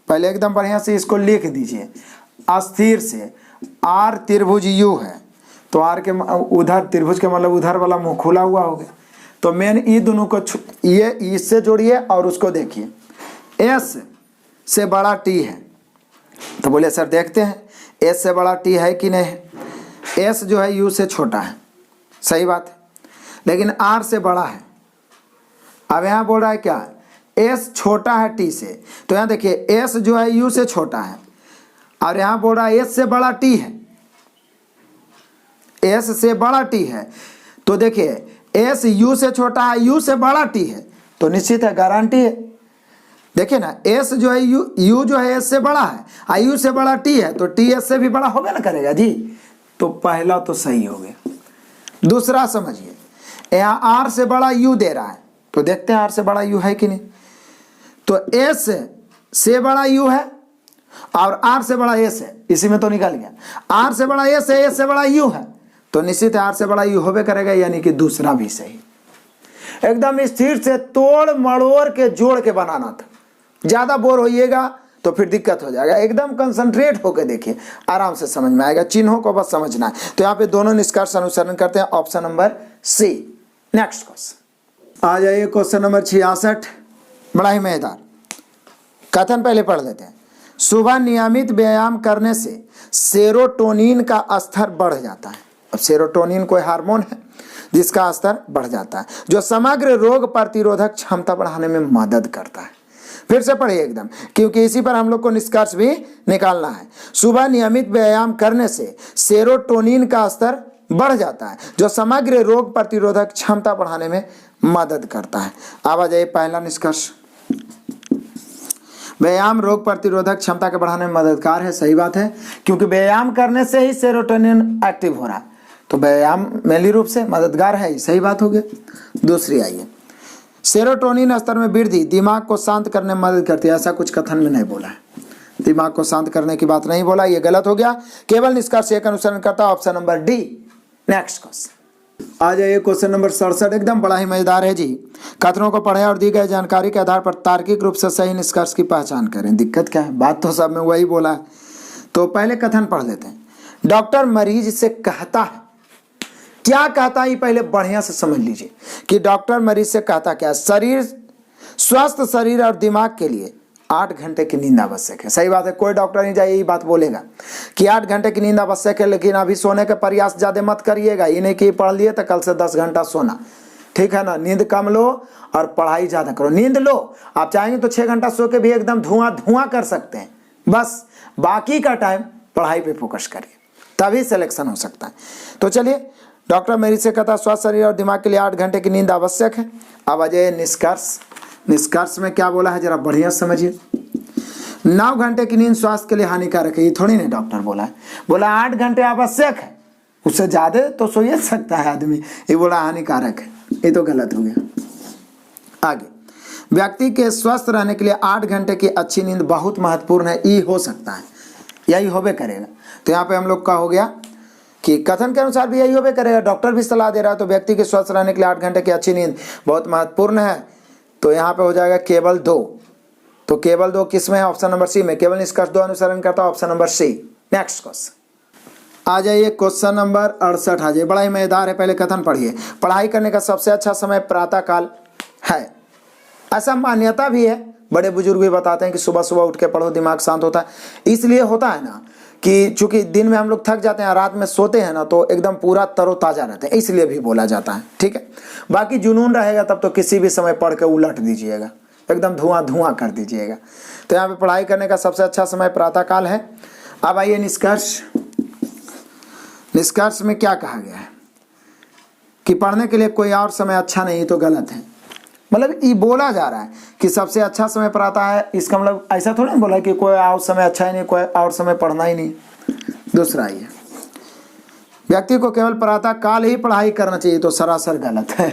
पहले एकदम बढ़िया से इसको लिख दीजिए, अस्थिर से आर त्रिभुज यू है, तो आर के उधर त्रिभुज के मतलब उधर वाला मुंह खुला हुआ हो गया। तो मेन ये दोनों को ये इससे जोड़िए और उसको देखिए, एस से बड़ा टी है, तो बोले सर देखते हैं एस से बड़ा टी है कि नहीं है। एस जो है यू से छोटा है, सही बात है, लेकिन आर से बड़ा है। अब यहाँ बोल रहा है क्या, एस छोटा है टी से, तो यहाँ देखिए एस जो है यू से छोटा है, और यहाँ बोल रहा है एस से बड़ा टी है, एस से बड़ा टी है, तो देखिए एस यू से छोटा है, यू से बड़ा टी है, तो निश्चित है गारंटी है। देखिए ना एस जो है यू जो है एस से बड़ा है, और यू से बड़ा टी है, तो टी एस से भी बड़ा होगा ना करेगा जी, तो पहला तो सही हो गया। दूसरा समझिए, यहाँ आर से बड़ा यू दे रहा है, तो देखते हैं आर से बड़ा यू है कि नहीं, तो एस से बड़ा यू है और आर से बड़ा एस है, इसी में तो निकल गया। आर से बड़ा एस है, एस से बड़ा यू है, तो निश्चित है आर से बड़ा यू होबे करेगा, यानी कि दूसरा भी सही। एकदम स्थिर से तोड़ मड़ोड़ के जोड़ के बनाना था, ज्यादा बोर होइएगा तो फिर दिक्कत हो जाएगा। एकदम कंसंट्रेट होकर देखिए, आराम से समझ में आएगा, चिन्हों को बस समझना है। तो यहाँ पे दोनों निष्कर्ष अनुसरण करते हैं, option number C. Next question आ जाइए, क्वेश्चन नंबर 66, बड़ा ही मजेदार कथन पहले पढ़ लेते हैं। सुबह नियमित व्यायाम करने से सेरोटोनिन का स्तर बढ़ जाता है। अब सेरोटोनिन कोई हार्मोन है जिसका स्तर बढ़ जाता है, जो समग्र रोग प्रतिरोधक क्षमता बढ़ाने में मदद करता है। फिर से पढ़िए एकदम, क्योंकि इसी पर हम लोग को निष्कर्ष भी निकालना है। सुबह नियमित व्यायाम करने से सेरोटोनिन का स्तर बढ़ जाता है, जो समग्र रोग प्रतिरोधक क्षमता बढ़ाने में मदद करता है। अब आ जाइए पहला निष्कर्ष, व्यायाम रोग प्रतिरोधक क्षमता के बढ़ाने में मददगार है। सही बात है, क्योंकि व्यायाम करने से ही सेरोटोनिन एक्टिव हो रहा है, तो व्यायाम मेनली रूप से मददगार है, सही बात हो गया। दूसरी आइए, सेरोटोनिन स्तर में वृद्धि दिमाग को शांत करने में मदद करती है। ऐसा कुछ कथन में नहीं बोला है, दिमाग को शांत करने की बात नहीं बोला, ये गलत हो गया। केवल निष्कर्ष एक अनुसरण करता है, option number D. Next question आ जाइए, क्वेश्चन नंबर 67, एकदम बड़ा ही मजेदार है जी। कथनों को पढ़ें और दी गई जानकारी के आधार पर तार्किक रूप से सही निष्कर्ष की पहचान करें। दिक्कत क्या है, बात तो सब में वही बोला है। तो पहले कथन पढ़ लेते हैं। डॉक्टर मरीज से कहता है, क्या कहता है ये पहले बढ़िया से समझ लीजिए कि डॉक्टर मरीज से कहता क्या, स्वस्थ शरीर और दिमाग के लिए 8 घंटे की नींद आवश्यक है। सही बात है, कोई डॉक्टर नहीं जाइए ये बात बोलेगा कि 8 घंटे की नींद आवश्यक है, लेकिन अभी सोने का प्रयास ज्यादा मत करिएगा। ये नहीं कि पढ़ लिए तो कल से 10 घंटा सोना, ठीक है ना। नींद कम लो और पढ़ाई ज्यादा करो। नींद लो, आप चाहेंगे तो 6 घंटा सो के भी एकदम धुआं कर सकते हैं, बस बाकी का टाइम पढ़ाई पे फोकस करिए, तभी सिलेक्शन हो सकता है। तो चलिए, डॉक्टर मरीज से कहता स्वस्थ शरीर और दिमाग के लिए 8 घंटे की नींद आवश्यक है। अब आ जाइए निष्कर्ष। निष्कर्ष में क्या बोला है जरा बढ़िया समझिए। 9 घंटे की नींद स्वास्थ्य के लिए हानिकारक है, ये थोड़ी नहीं डॉक्टर बोला है, बोला 8 घंटे आवश्यक है, उससे ज्यादा तो सो ही सकता है आदमी, ये बोला हानिकारक है, ये तो गलत हो गया। आगे, व्यक्ति के स्वस्थ रहने के लिए 8 घंटे की अच्छी नींद बहुत महत्वपूर्ण है, ये हो सकता है, यही होबे करेगा। तो यहाँ पे हम लोग का हो गया कि कथन के अनुसार भी यही होबे करेगा, डॉक्टर भी सलाह दे रहा है, तो व्यक्ति के स्वस्थ रहने के लिए 8 घंटे की अच्छी नींद बहुत महत्वपूर्ण है। तो यहाँ पे हो जाएगा केवल 2, तो केवल 2 किस में है, ऑप्शन नंबर सी में। केवल निष्कर्ष 2 अनुसरण करता है, option number C. Next question आ जाइए, क्वेश्चन नंबर 68 आ जाइए, बड़ा ही मजेदार है। पहले कथन पढ़िए। पढ़ाई करने का सबसे अच्छा समय प्रातः काल है, ऐसा मान्यता भी है, बड़े बुजुर्ग भी बताते हैं कि सुबह सुबह उठ के पढ़ो, दिमाग शांत होता है। इसलिए होता है ना कि चूंकि दिन में हम लोग थक जाते हैं, रात में सोते हैं ना, तो एकदम पूरा तरोताजा रहते हैं, इसलिए भी बोला जाता है, ठीक है। बाकी जुनून रहेगा तब तो किसी भी समय पढ़ के उलट दीजिएगा, एकदम धुआं कर दीजिएगा। तो यहाँ पे पढ़ाई करने का सबसे अच्छा समय प्रातः काल है। अब आइए निष्कर्ष। निष्कर्ष में क्या कहा गया है कि पढ़ने के लिए कोई और समय अच्छा नहीं, तो गलत है। मतलब ये बोला जा रहा है कि सबसे अच्छा समय पढ़ाता है, इसका मतलब ऐसा थोड़ा ना बोला कि कोई और समय अच्छा ही नहीं, कोई और समय पढ़ना ही नहीं। दूसरा ये व्यक्ति को केवल प्रातः काल ही पढ़ाई करना चाहिए, तो सरासर गलत है।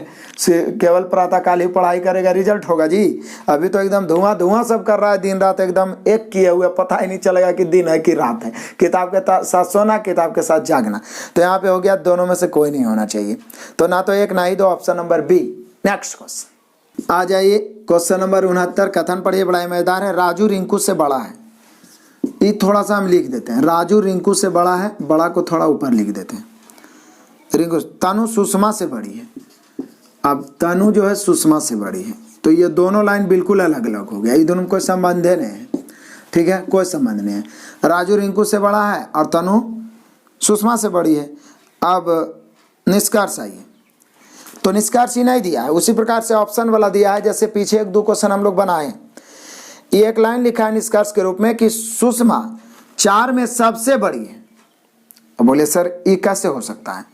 केवल प्रातः काल ही पढ़ाई करेगा रिजल्ट होगा जी? अभी तो एकदम धुआं धुआं सब कर रहा है, दिन रात एकदम एक किए हुए, पता ही नहीं चलेगा कि दिन है कि रात है। किताब के साथ सोना, किताब के साथ जागना। तो यहाँ पे हो गया दोनों में से कोई नहीं होना चाहिए, तो ना तो एक ना ही दो, option number B. Next question आ जाइए, क्वेश्चन नंबर 69। कथन पढ़िए, बड़ा मजेदार है। राजू रिंकू से बड़ा है, ये थोड़ा सा हम लिख देते हैं। राजू रिंकू से बड़ा है, बड़ा को थोड़ा ऊपर लिख देते हैं। रिंकू, तनु सुषमा से बड़ी है। अब तनु जो है सुषमा से बड़ी है, तो ये दोनों लाइन बिल्कुल अलग अलग हो गया, ये दोनों कोई संबंध नहीं है। ठीक है, कोई संबंध नहीं है। राजू रिंकू से बड़ा है और तनु सुषमा से बड़ी है। अब निष्कर्ष आइए, तो निष्कर्ष ही नहीं दिया है, उसी प्रकार से ऑप्शन वाला दिया है जैसे पीछे एक दो क्वेश्चन हम लोग बनाए। ये एक लाइन लिखा है निष्कर्ष के रूप में कि सुषमा 4 में सबसे बड़ी है। अब बोले सर ये कैसे हो सकता है?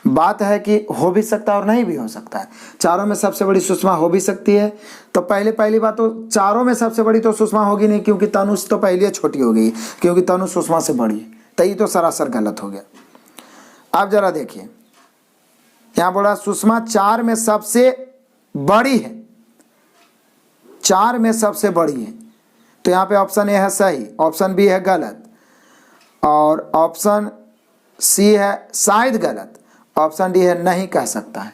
बात है कि हो भी सकता है और नहीं भी हो सकता है। चारों में सबसे बड़ी सुषमा हो भी सकती है, तो पहली बात तो चारों में सबसे बड़ी तो सुषमा होगी नहीं, क्योंकि तनु तो पहले छोटी हो गई, क्योंकि तनु सुषमा से बड़ी है, तो ये तो सरासर गलत हो गया। अब जरा देखिए, यहाँ बोला सुषमा 4 में सबसे बड़ी है, 4 में सबसे बड़ी है, तो यहाँ पे ऑप्शन ए है सही, ऑप्शन बी है गलत, और ऑप्शन सी है शायद गलत, ऑप्शन डी है नहीं कह सकता है।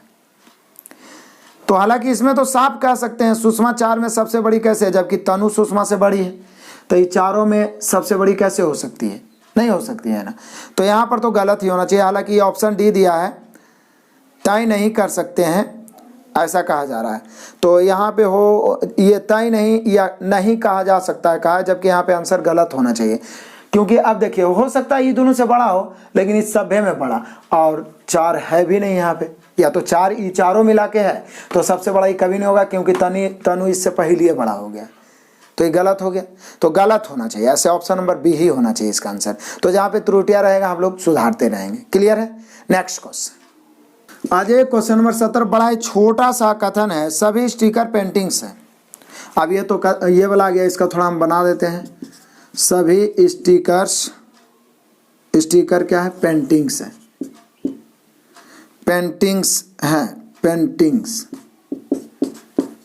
तो हालांकि इसमें तो साफ कह सकते हैं सुषमा 4 में सबसे बड़ी कैसे है, जबकि तनु सुषमा से बड़ी है, तो ये चारों में सबसे बड़ी कैसे हो सकती है? नहीं हो सकती है ना, तो यहाँ पर तो गलत ही होना चाहिए। हालांकि ये ऑप्शन डी दिया है, तय नहीं कर सकते हैं ऐसा कहा जा रहा है, तो यहाँ पे हो ये तय नहीं या नहीं कहा जा सकता है कहा, जबकि यहाँ पे आंसर गलत होना चाहिए। क्योंकि अब देखिए हो सकता है ये दोनों से बड़ा हो, लेकिन इस सभ्य में बड़ा, और 4 है भी नहीं यहाँ पे, या तो 4 ये चारों मिला के है, तो सबसे बड़ा ये कभी नहीं होगा, क्योंकि तनु इससे पहले बड़ा हो गया, तो ये गलत हो गया, तो गलत होना चाहिए। ऐसे ऑप्शन नंबर बी ही होना चाहिए इसका आंसर। तो जहाँ पे त्रुटियां रहेगा हम लोग सुधारते रहेंगे। क्लियर है? नेक्स्ट क्वेश्चन आज क्वेश्चन नंबर 17। बड़ा ही छोटा सा कथन है, सभी स्टिकर पेंटिंग्स हैं। अब ये तो ये वाला आ गया, इसका थोड़ा हम बना देते हैं। सभी स्टिकर क्या है? पेंटिंग्स है, पेंटिंग्स हैं, पेंटिंग्स।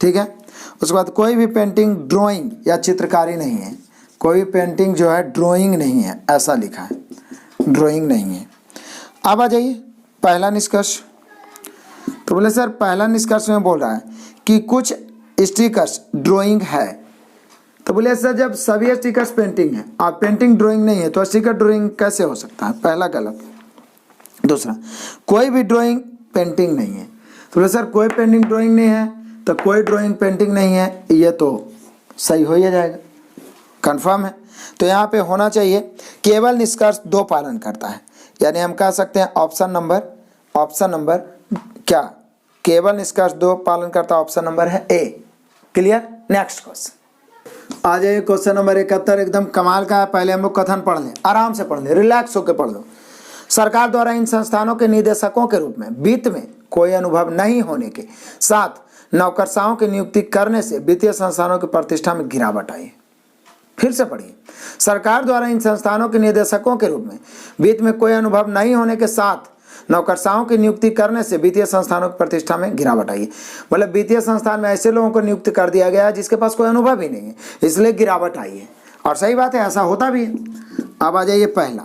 ठीक है, उसके बाद कोई भी पेंटिंग ड्राइंग या चित्रकारी नहीं है, कोई पेंटिंग जो है ड्राइंग नहीं है, ऐसा लिखा है, ड्राइंग नहीं है। अब आ जाइए पहला निष्कर्ष। तो बोले सर पहला निष्कर्ष में बोल रहा है कि कुछ स्टिकर्स ड्राइंग है, तो बोले सर जब सभी स्टिकर्स पेंटिंग है और पेंटिंग ड्राइंग नहीं है, तो स्टिकर ड्राइंग कैसे हो सकता है? पहला गलत। दूसरा, कोई भी ड्राइंग पेंटिंग नहीं है, तो बोले सर कोई पेंटिंग ड्राइंग नहीं है, तो कोई ड्राइंग पेंटिंग नहीं है, ये तो सही हो ही जाएगा, कंफर्म है। तो यहाँ पे होना चाहिए केवल निष्कर्ष 2 पालन करता है, यानी हम कह सकते हैं ऑप्शन नंबर क्या? केवल निष्कर्ष 2 पालन करता, ऑप्शन नंबर है ए। क्लियर? नेक्स्ट क्वेश्चन आ जाइए, क्वेश्चन नंबर 71। एकदम कमाल का है। पहले हम लोग कथन पढ़ लें, आराम से पढ़ लें, रिलैक्स होकर पढ़ लो। सरकार द्वारा इन संस्थानों के निदेशकों के रूप में वित्त में कोई अनुभव नहीं होने के साथ नौकरशाहों की नियुक्ति करने से वित्तीय संस्थानों की प्रतिष्ठा में गिरावट आई। फिर से पढ़िए। सरकार द्वारा इन संस्थानों के निदेशकों के रूप में वित्त में कोई अनुभव नहीं होने के साथ नौकरशाहों की नियुक्ति करने से वित्तीय संस्थानों की प्रतिष्ठा में गिरावट आई। मतलब वित्तीय संस्थान में ऐसे लोगों को नियुक्त कर दिया गया है जिसके पास कोई अनुभव ही नहीं है, इसलिए गिरावट आई है, और सही बात है, ऐसा होता भी है। अब आ जाइए पहला,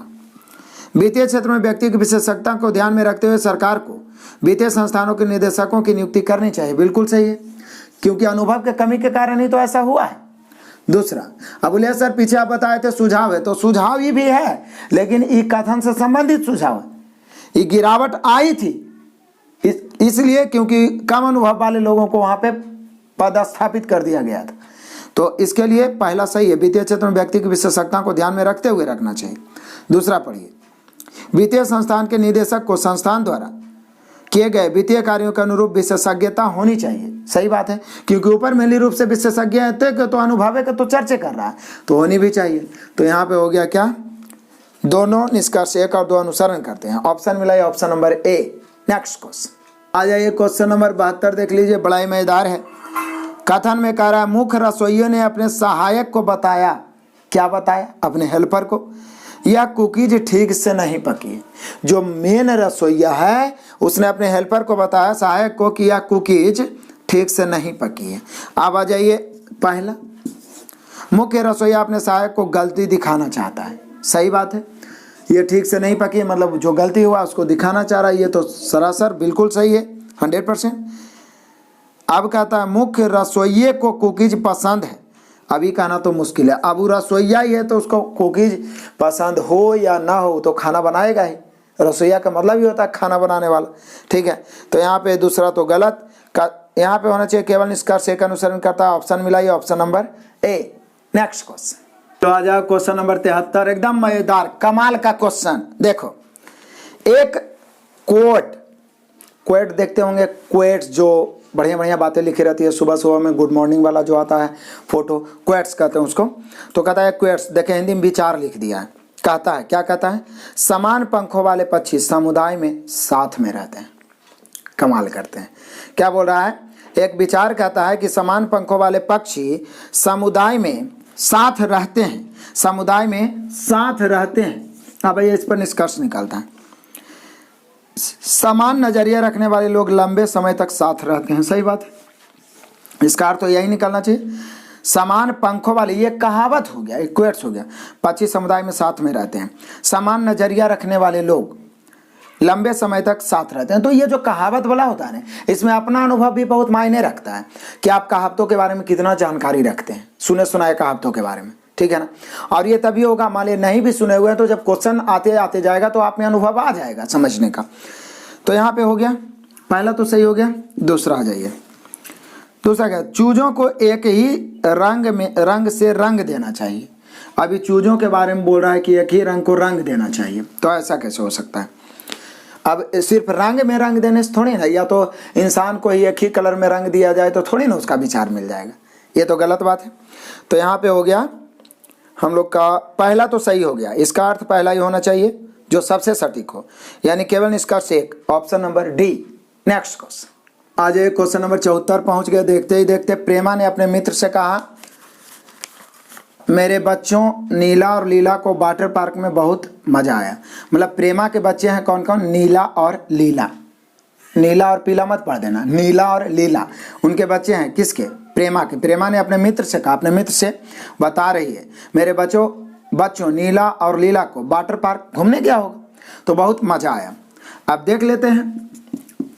वित्तीय क्षेत्र में व्यक्ति की विशेषज्ञता को ध्यान में रखते हुए सरकार को वित्तीय संस्थानों के निदेशकों की नियुक्ति करनी चाहिए। बिल्कुल सही है, क्योंकि अनुभव के कमी के कारण ही तो ऐसा हुआ है। दूसरा, अब बोले सर पीछे आप बताए थे सुझाव है, तो सुझाव ही भी है, लेकिन ये कथन से संबंधित सुझाव है। ये गिरावट आई थी इसलिए क्योंकि कम अनुभव वाले लोगों को वहां पे पदस्थापित कर दिया गया था, तो इसके लिए पहला सही है, वित्तीय क्षेत्र में व्यक्ति की विशेषज्ञता को ध्यान में रखते हुए रखना चाहिए। दूसरा पढ़िए, वित्तीय संस्थान के निदेशक को संस्थान द्वारा किए गए वित्तीय कार्यों के अनुरूप विशेषज्ञता होनी चाहिए। सही बात है, क्योंकि ऊपर मेली रूप से विशेषज्ञ है तो अनुभव का तो चर्चा कर रहा है, तो होनी भी चाहिए। तो यहाँ पे हो गया क्या? दोनों निष्कर्ष 1 और 2 अनुसरण करते हैं। ऑप्शन मिला है option number A. Next question आ जाइए, क्वेश्चन नंबर 72 देख लीजिए, बड़ा ही मजेदार है। कथन में कह रहा है मुख्य रसोइये ने अपने सहायक को बताया, क्या बताया, अपने हेल्पर को, यह कुकीज ठीक से नहीं पकी। जो मेन रसोइया है उसने अपने हेल्पर को बताया, सहायक को, कि यह कुकीज ठीक से नहीं पकी है। अब आ जाइए पहला, मुख्य रसोइया अपने सहायक को गलती दिखाना चाहता है। सही बात है, ये ठीक से नहीं पकी है, मतलब जो गलती हुआ उसको दिखाना चाह रहा है, ये तो सरासर बिल्कुल सही है, 100%। अब कहता है मुख्य रसोइये को कुकीज पसंद है। अभी कहना तो मुश्किल है, अब वो रसोइया ही है तो उसको कुकीज पसंद हो या ना हो तो खाना बनाएगा ही। रसोइया का मतलब ही होता है खाना बनाने वाला, ठीक है। तो यहाँ पे दूसरा तो गलत, यहाँ पे होना चाहिए केवल निष्कर्ष एक अनुसरण करता है। ऑप्शन मिला, ये option number A. Next question तो आ जाओ, क्वेश्चन नंबर 73, एकदम मजेदार कमाल का क्वेश्चन। देखो, एक क्वेट देखते होंगे, क्वेट्स जो बढ़िया बढ़िया बातें लिखी रहती है, सुबह सुबह में गुड मॉर्निंग वाला जो आता है फोटो, क्वेट्स कहते हैं उसको। तो कहता है क्वेट्स, देखे हिंदी में विचार लिख दिया है। कहता है, क्या कहता है, समान पंखों वाले पक्षी समुदाय में साथ में रहते हैं। कमाल करते हैं, क्या बोल रहा है, एक विचार कहता है कि समान पंखों वाले पक्षी समुदाय में साथ रहते हैं, समुदाय में साथ रहते हैं। अब ये इस पर निष्कर्ष निकालता है, समान नजरिया रखने वाले लोग लंबे समय तक साथ रहते हैं। सही बात है, इसका अर्थ तो यही निकलना चाहिए, समान पंखों वाले, ये कहावत हो गया, इक्वेट्स हो गया, पक्षी समुदाय में साथ में रहते हैं, समान नजरिया रखने वाले लोग लंबे समय तक साथ रहते हैं। तो ये जो कहावत वाला होता है ना, इसमें अपना अनुभव भी बहुत मायने रखता है कि आप कहावतों के बारे में कितना जानकारी रखते हैं, सुने सुनाए कहावतों के बारे में, ठीक है ना। और ये तभी होगा, मान लीजिए नहीं भी सुने हुए हैं तो जब क्वेश्चन आते आते जाएगा तो आप में अनुभव आ जाएगा समझने का। तो यहाँ पे हो गया, पहला तो सही हो गया। दूसरा आ जाइए, दूसरा क्या, चूजों को एक ही रंग से रंग देना चाहिए। अभी चूजों के बारे में बोल रहा है कि एक ही रंग को रंग देना चाहिए, तो ऐसा कैसे हो सकता है। अब सिर्फ रंग में रंग देने से थोड़ी ना, या तो इंसान को ही एक ही कलर में रंग दिया जाए तो थोड़ी ना उसका विचार मिल जाएगा, ये तो गलत बात है। तो यहाँ पे हो गया हम लोग का पहला तो सही हो गया, इसका अर्थ पहला ही होना चाहिए जो सबसे सटीक हो, यानी केवल निष्कर्ष एक, option number D. Next question आज एक क्वेश्चन नंबर 74 पहुंच गए। देखते ही देखते प्रेमा ने अपने मित्र से कहा, मेरे बच्चों नीला और लीला को वाटर पार्क में बहुत मजा आया। मतलब प्रेमा के बच्चे हैं कौन कौन, नीला और लीला, नीला और पीला मत पढ़ देना, नीला और लीला उनके बच्चे हैं, किसके, प्रेमा के। प्रेमा ने अपने मित्र से कहा, अपने मित्र से बता रही है, मेरे बच्चों नीला और लीला को वाटर पार्क घूमने गया होगा तो बहुत मजा आया। अब देख लेते हैं,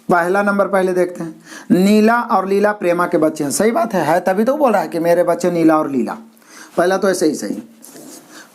पहला नंबर पहले देखते हैं, नीला और लीला प्रेमा के बच्चे हैं। सही बात है तभी तो बोल रहा है कि मेरे बच्चे नीला और लीला, पहला तो ऐसे ही सही।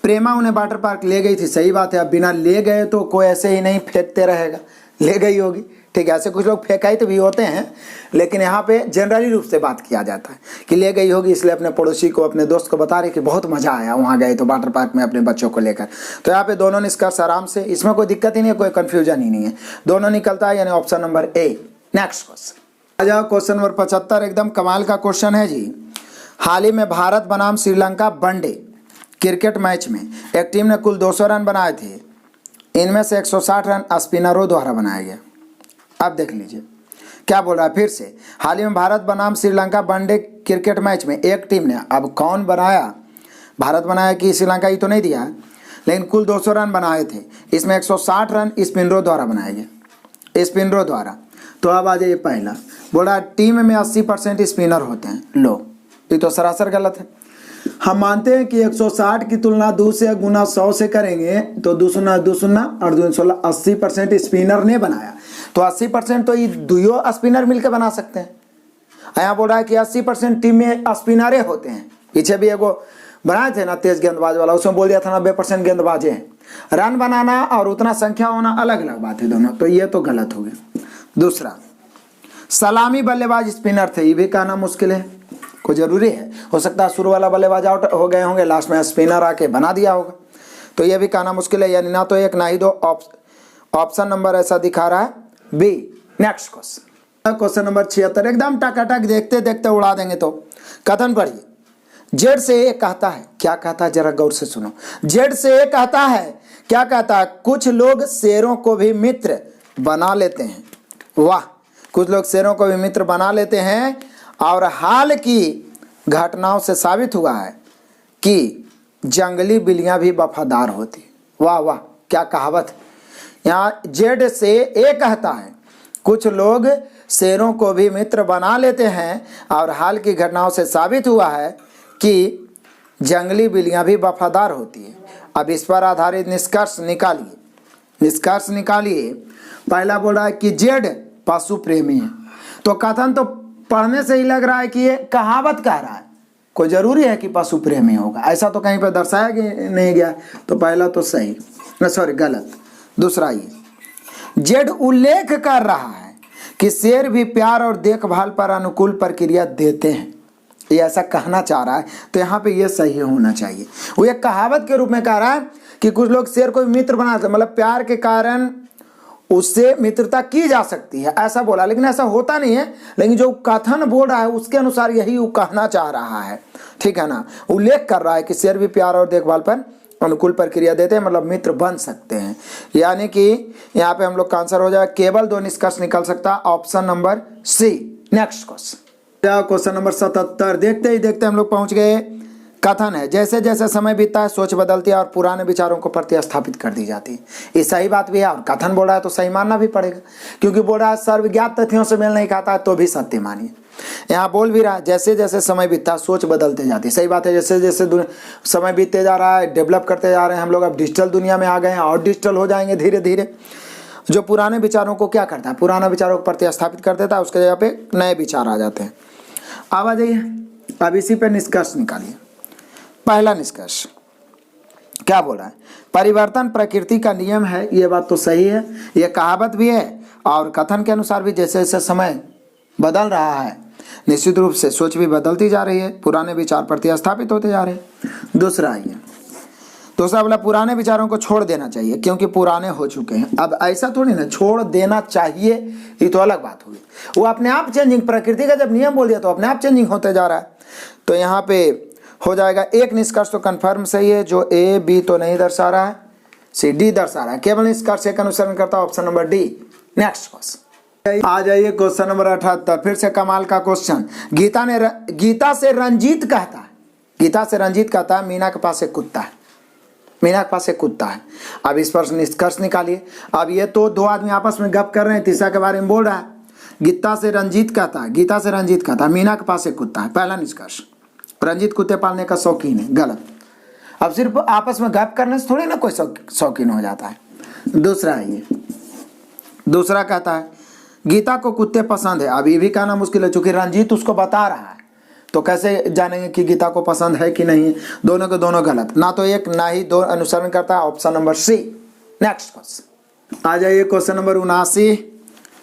प्रेमा उन्हें वाटर पार्क ले गई थी, सही बात है। अब बिना ले गए तो कोई ऐसे ही नहीं फेंकते रहेगा, ले गई होगी, ठीक है। ऐसे कुछ लोग फेंकाई तो भी होते हैं, लेकिन यहाँ पे जनरली रूप से बात किया जाता है कि ले गई होगी, इसलिए अपने पड़ोसी को, अपने दोस्त को बता रही कि बहुत मजा आया वहाँ गए तो वाटर पार्क में अपने बच्चों को लेकर। तो यहाँ पे दोनों निष्कर्ष आराम से, इसमें कोई दिक्कत ही नहीं है, कोई कन्फ्यूजन ही नहीं है, दोनों निकलता है, यानी option number A. Next question आ जाओ, क्वेश्चन नंबर 75, एकदम कमाल का क्वेश्चन है जी। हाल ही में भारत बनाम श्रीलंका वनडे क्रिकेट मैच में एक टीम ने कुल 200 रन बनाए थे, इनमें से 160 रन स्पिनरों द्वारा बनाया गया। अब देख लीजिए क्या बोल रहा है फिर से, हाल ही में भारत बनाम श्रीलंका वनडे क्रिकेट मैच में एक टीम ने, अब कौन बनाया, भारत बनाया कि श्रीलंका, ये तो नहीं दिया, लेकिन कुल 200 रन बनाए थे, इसमें 160 रन स्पिनरों द्वारा बनाए गए, स्पिनरों द्वारा। तो अब आ जाइए पहला, बोल रहा है टीम में 80% स्पिनर होते हैं। लो, ये तो सरासर गलत है। हम मानते हैं कि 160 की तुलना 2 से गुना 100 से करेंगे तो 2 सुना 2 सुना और 2 16, 80% स्पिनर ने बनाया, तो 80% तो ये दुइयों स्पिनर मिलकर बना सकते हैं। यहाँ बोल रहा है कि 80% टीम में स्पिनरे होते हैं। पीछे भी एगो बनाए थे ना तेज गेंदबाज वाला, उसमें बोल दिया था 90% गेंदबाजे हैं। रन बनाना और उतना संख्या होना अलग अलग बात है दोनों, तो ये तो गलत हो गया। दूसरा, सलामी बल्लेबाज स्पिनर थे, ये भी कहना मुश्किल है, कोई जरूरी है, हो सकता है शुरू वाला बल्लेबाज आउट हो गए होंगे, लास्ट में स्पिनर आके बना दिया होगा, तो ये भी कहना मुश्किल है, यानी ना तो एक ना ही दो, ऑप्शन नंबर ऐसा दिखा रहा है B. Next question, question number 76, एकदम टकाटक देखते देखते उड़ा देंगे। तो कथन पढ़िए, जेड से ए कहता है, क्या कहता है जरा गौर से सुनो, जेड से ए कहता है, क्या कहता है, कुछ लोग शेरों को भी मित्र बना लेते हैं। वाह, कुछ लोग शेरों को भी मित्र बना लेते हैं और हाल की घटनाओं से साबित हुआ है कि जंगली बिल्लियां भी वफादार होती। वाह वाह, क्या कहावत है। यहाँ जेड से ए कहता है कुछ लोग शेरों को भी मित्र बना लेते हैं और हाल की घटनाओं से साबित हुआ है कि जंगली बिल्लियां भी वफादार होती है। अब इस पर आधारित निष्कर्ष निकालिए। पहला बोल रहा है कि जेड पशु प्रेमी है, तो कथन तो पढ़ने से ही लग रहा है कि ये कहावत कह रहा है, कोई जरूरी है कि पशु प्रेमी होगा, ऐसा तो कहीं पर दर्शाया नहीं गया। तो पहला तो सही, सॉरी गलत। दूसरा ये जेड उल्लेख कर रहा है कि शेर भी प्यार और देखभाल पर अनुकूल प्रक्रिया देते हैं, ये ऐसा कहना चाह रहा है, तो यहाँ पे ये सही होना चाहिए। वो एक कहावत के रूप में कह रहा है कि कुछ लोग शेर को मित्र बनाते, मतलब प्यार के कारण उससे मित्रता की जा सकती है, ऐसा बोला। लेकिन ऐसा होता नहीं है, लेकिन जो कथन बोल रहा है उसके अनुसार यही वो कहना चाह रहा है, ठीक है ना। उल्लेख कर रहा है कि शेर भी प्यार और देखभाल पर अनुकूल प्रक्रिया देते हैं, मतलब मित्र बन सकते हैं। यानी कि यहाँ पे हम लोग का आंसर हो जाए, केवल 2 निष्कर्ष निकल सकता, option number C. Next question number 77। देखते ही देखते हम लोग पहुंच गए। कथन है जैसे जैसे समय बीतता है सोच बदलती है और पुराने विचारों को प्रतिस्थापित कर दी जाती है। ये सही बात भी है, और कथन बोल रहा है तो सही मानना भी पड़ेगा, क्योंकि बोल रहा है सर्वज्ञात तथ्यों से मेल नहीं खाता है तो भी सत्य मानिए। यहाँ बोल भी रहा है जैसे जैसे समय बीतता है सोच बदलते जाती है। सही बात है, जैसे जैसे समय बीतते जा रहा है, डेवलप करते जा रहे हैं हम लोग, अब डिजिटल दुनिया में आ गए हैं और डिजिटल हो जाएंगे धीरे धीरे। जो पुराने विचारों को क्या करता है, पुराने विचारों को प्रतिस्थापित कर देता है, उसके जगह पे नए विचार आ जाते हैं। अब आ जाइए, अब इसी पे निष्कर्ष निकालिए। पहला निष्कर्ष क्या बोल रहा है, परिवर्तन प्रकृति का नियम है, ये बात तो सही है, ये कहावत भी है। और कथन के अनुसार भी जैसे जैसे समय बदल रहा है निश्चित रूप से सोच भी बदलती जा रही है, पुराने विचार प्रतिस्थापित होते जा रहे हैं। दूसरा बोला पुराने विचारों को छोड़ देना चाहिए क्योंकि पुराने हो चुके हैं। अब ऐसा थोड़ी ना छोड़ देना चाहिए, ये तो अलग बात हुई, वो अपने आप चेंजिंग, प्रकृति का जब नियम बोल दिया तो अपने आप चेंजिंग होते जा रहा है। तो यहाँ पे हो जाएगा एक निष्कर्ष तो कन्फर्म सही है, जो ए बी तो नहीं दर्शा रहा है, सी डी दर्शा रहा है। केवल निष्कर्ष एक अनुसरण करता है, option number D. Next question आ जाइए, क्वेश्चन नंबर 78। फिर से कमाल का क्वेश्चन। गीता से रंजीत कहता है मीना के पास एक कुत्ता है, मीना के पास एक कुत्ता है। अब इस पर निष्कर्ष निकालिए। अब ये तो दो आदमी आपस में गप कर रहे हैं, तीसरा के बारे में बोल रहा है। गीता से रंजीत कहता है मीना के पास एक कुत्ता है। पहला निष्कर्ष, रंजीत कुत्ते पालने का शौकीन है, गलत। अब सिर्फ आपस में गप करने से थोड़ी ना कोई शौकीन हो जाता है। दूसरा कहता है गीता को कुत्ते पसंद है। अब ये भी कहना मुश्किल है, चूंकि रंजीत उसको बता रहा है, तो कैसे जानेंगे कि गीता को पसंद है कि नहीं। दोनों के दोनों गलत, ना तो एक ना ही दो अनुसरण करता है, option number C. Next question आ जाइए, क्वेश्चन नंबर 79।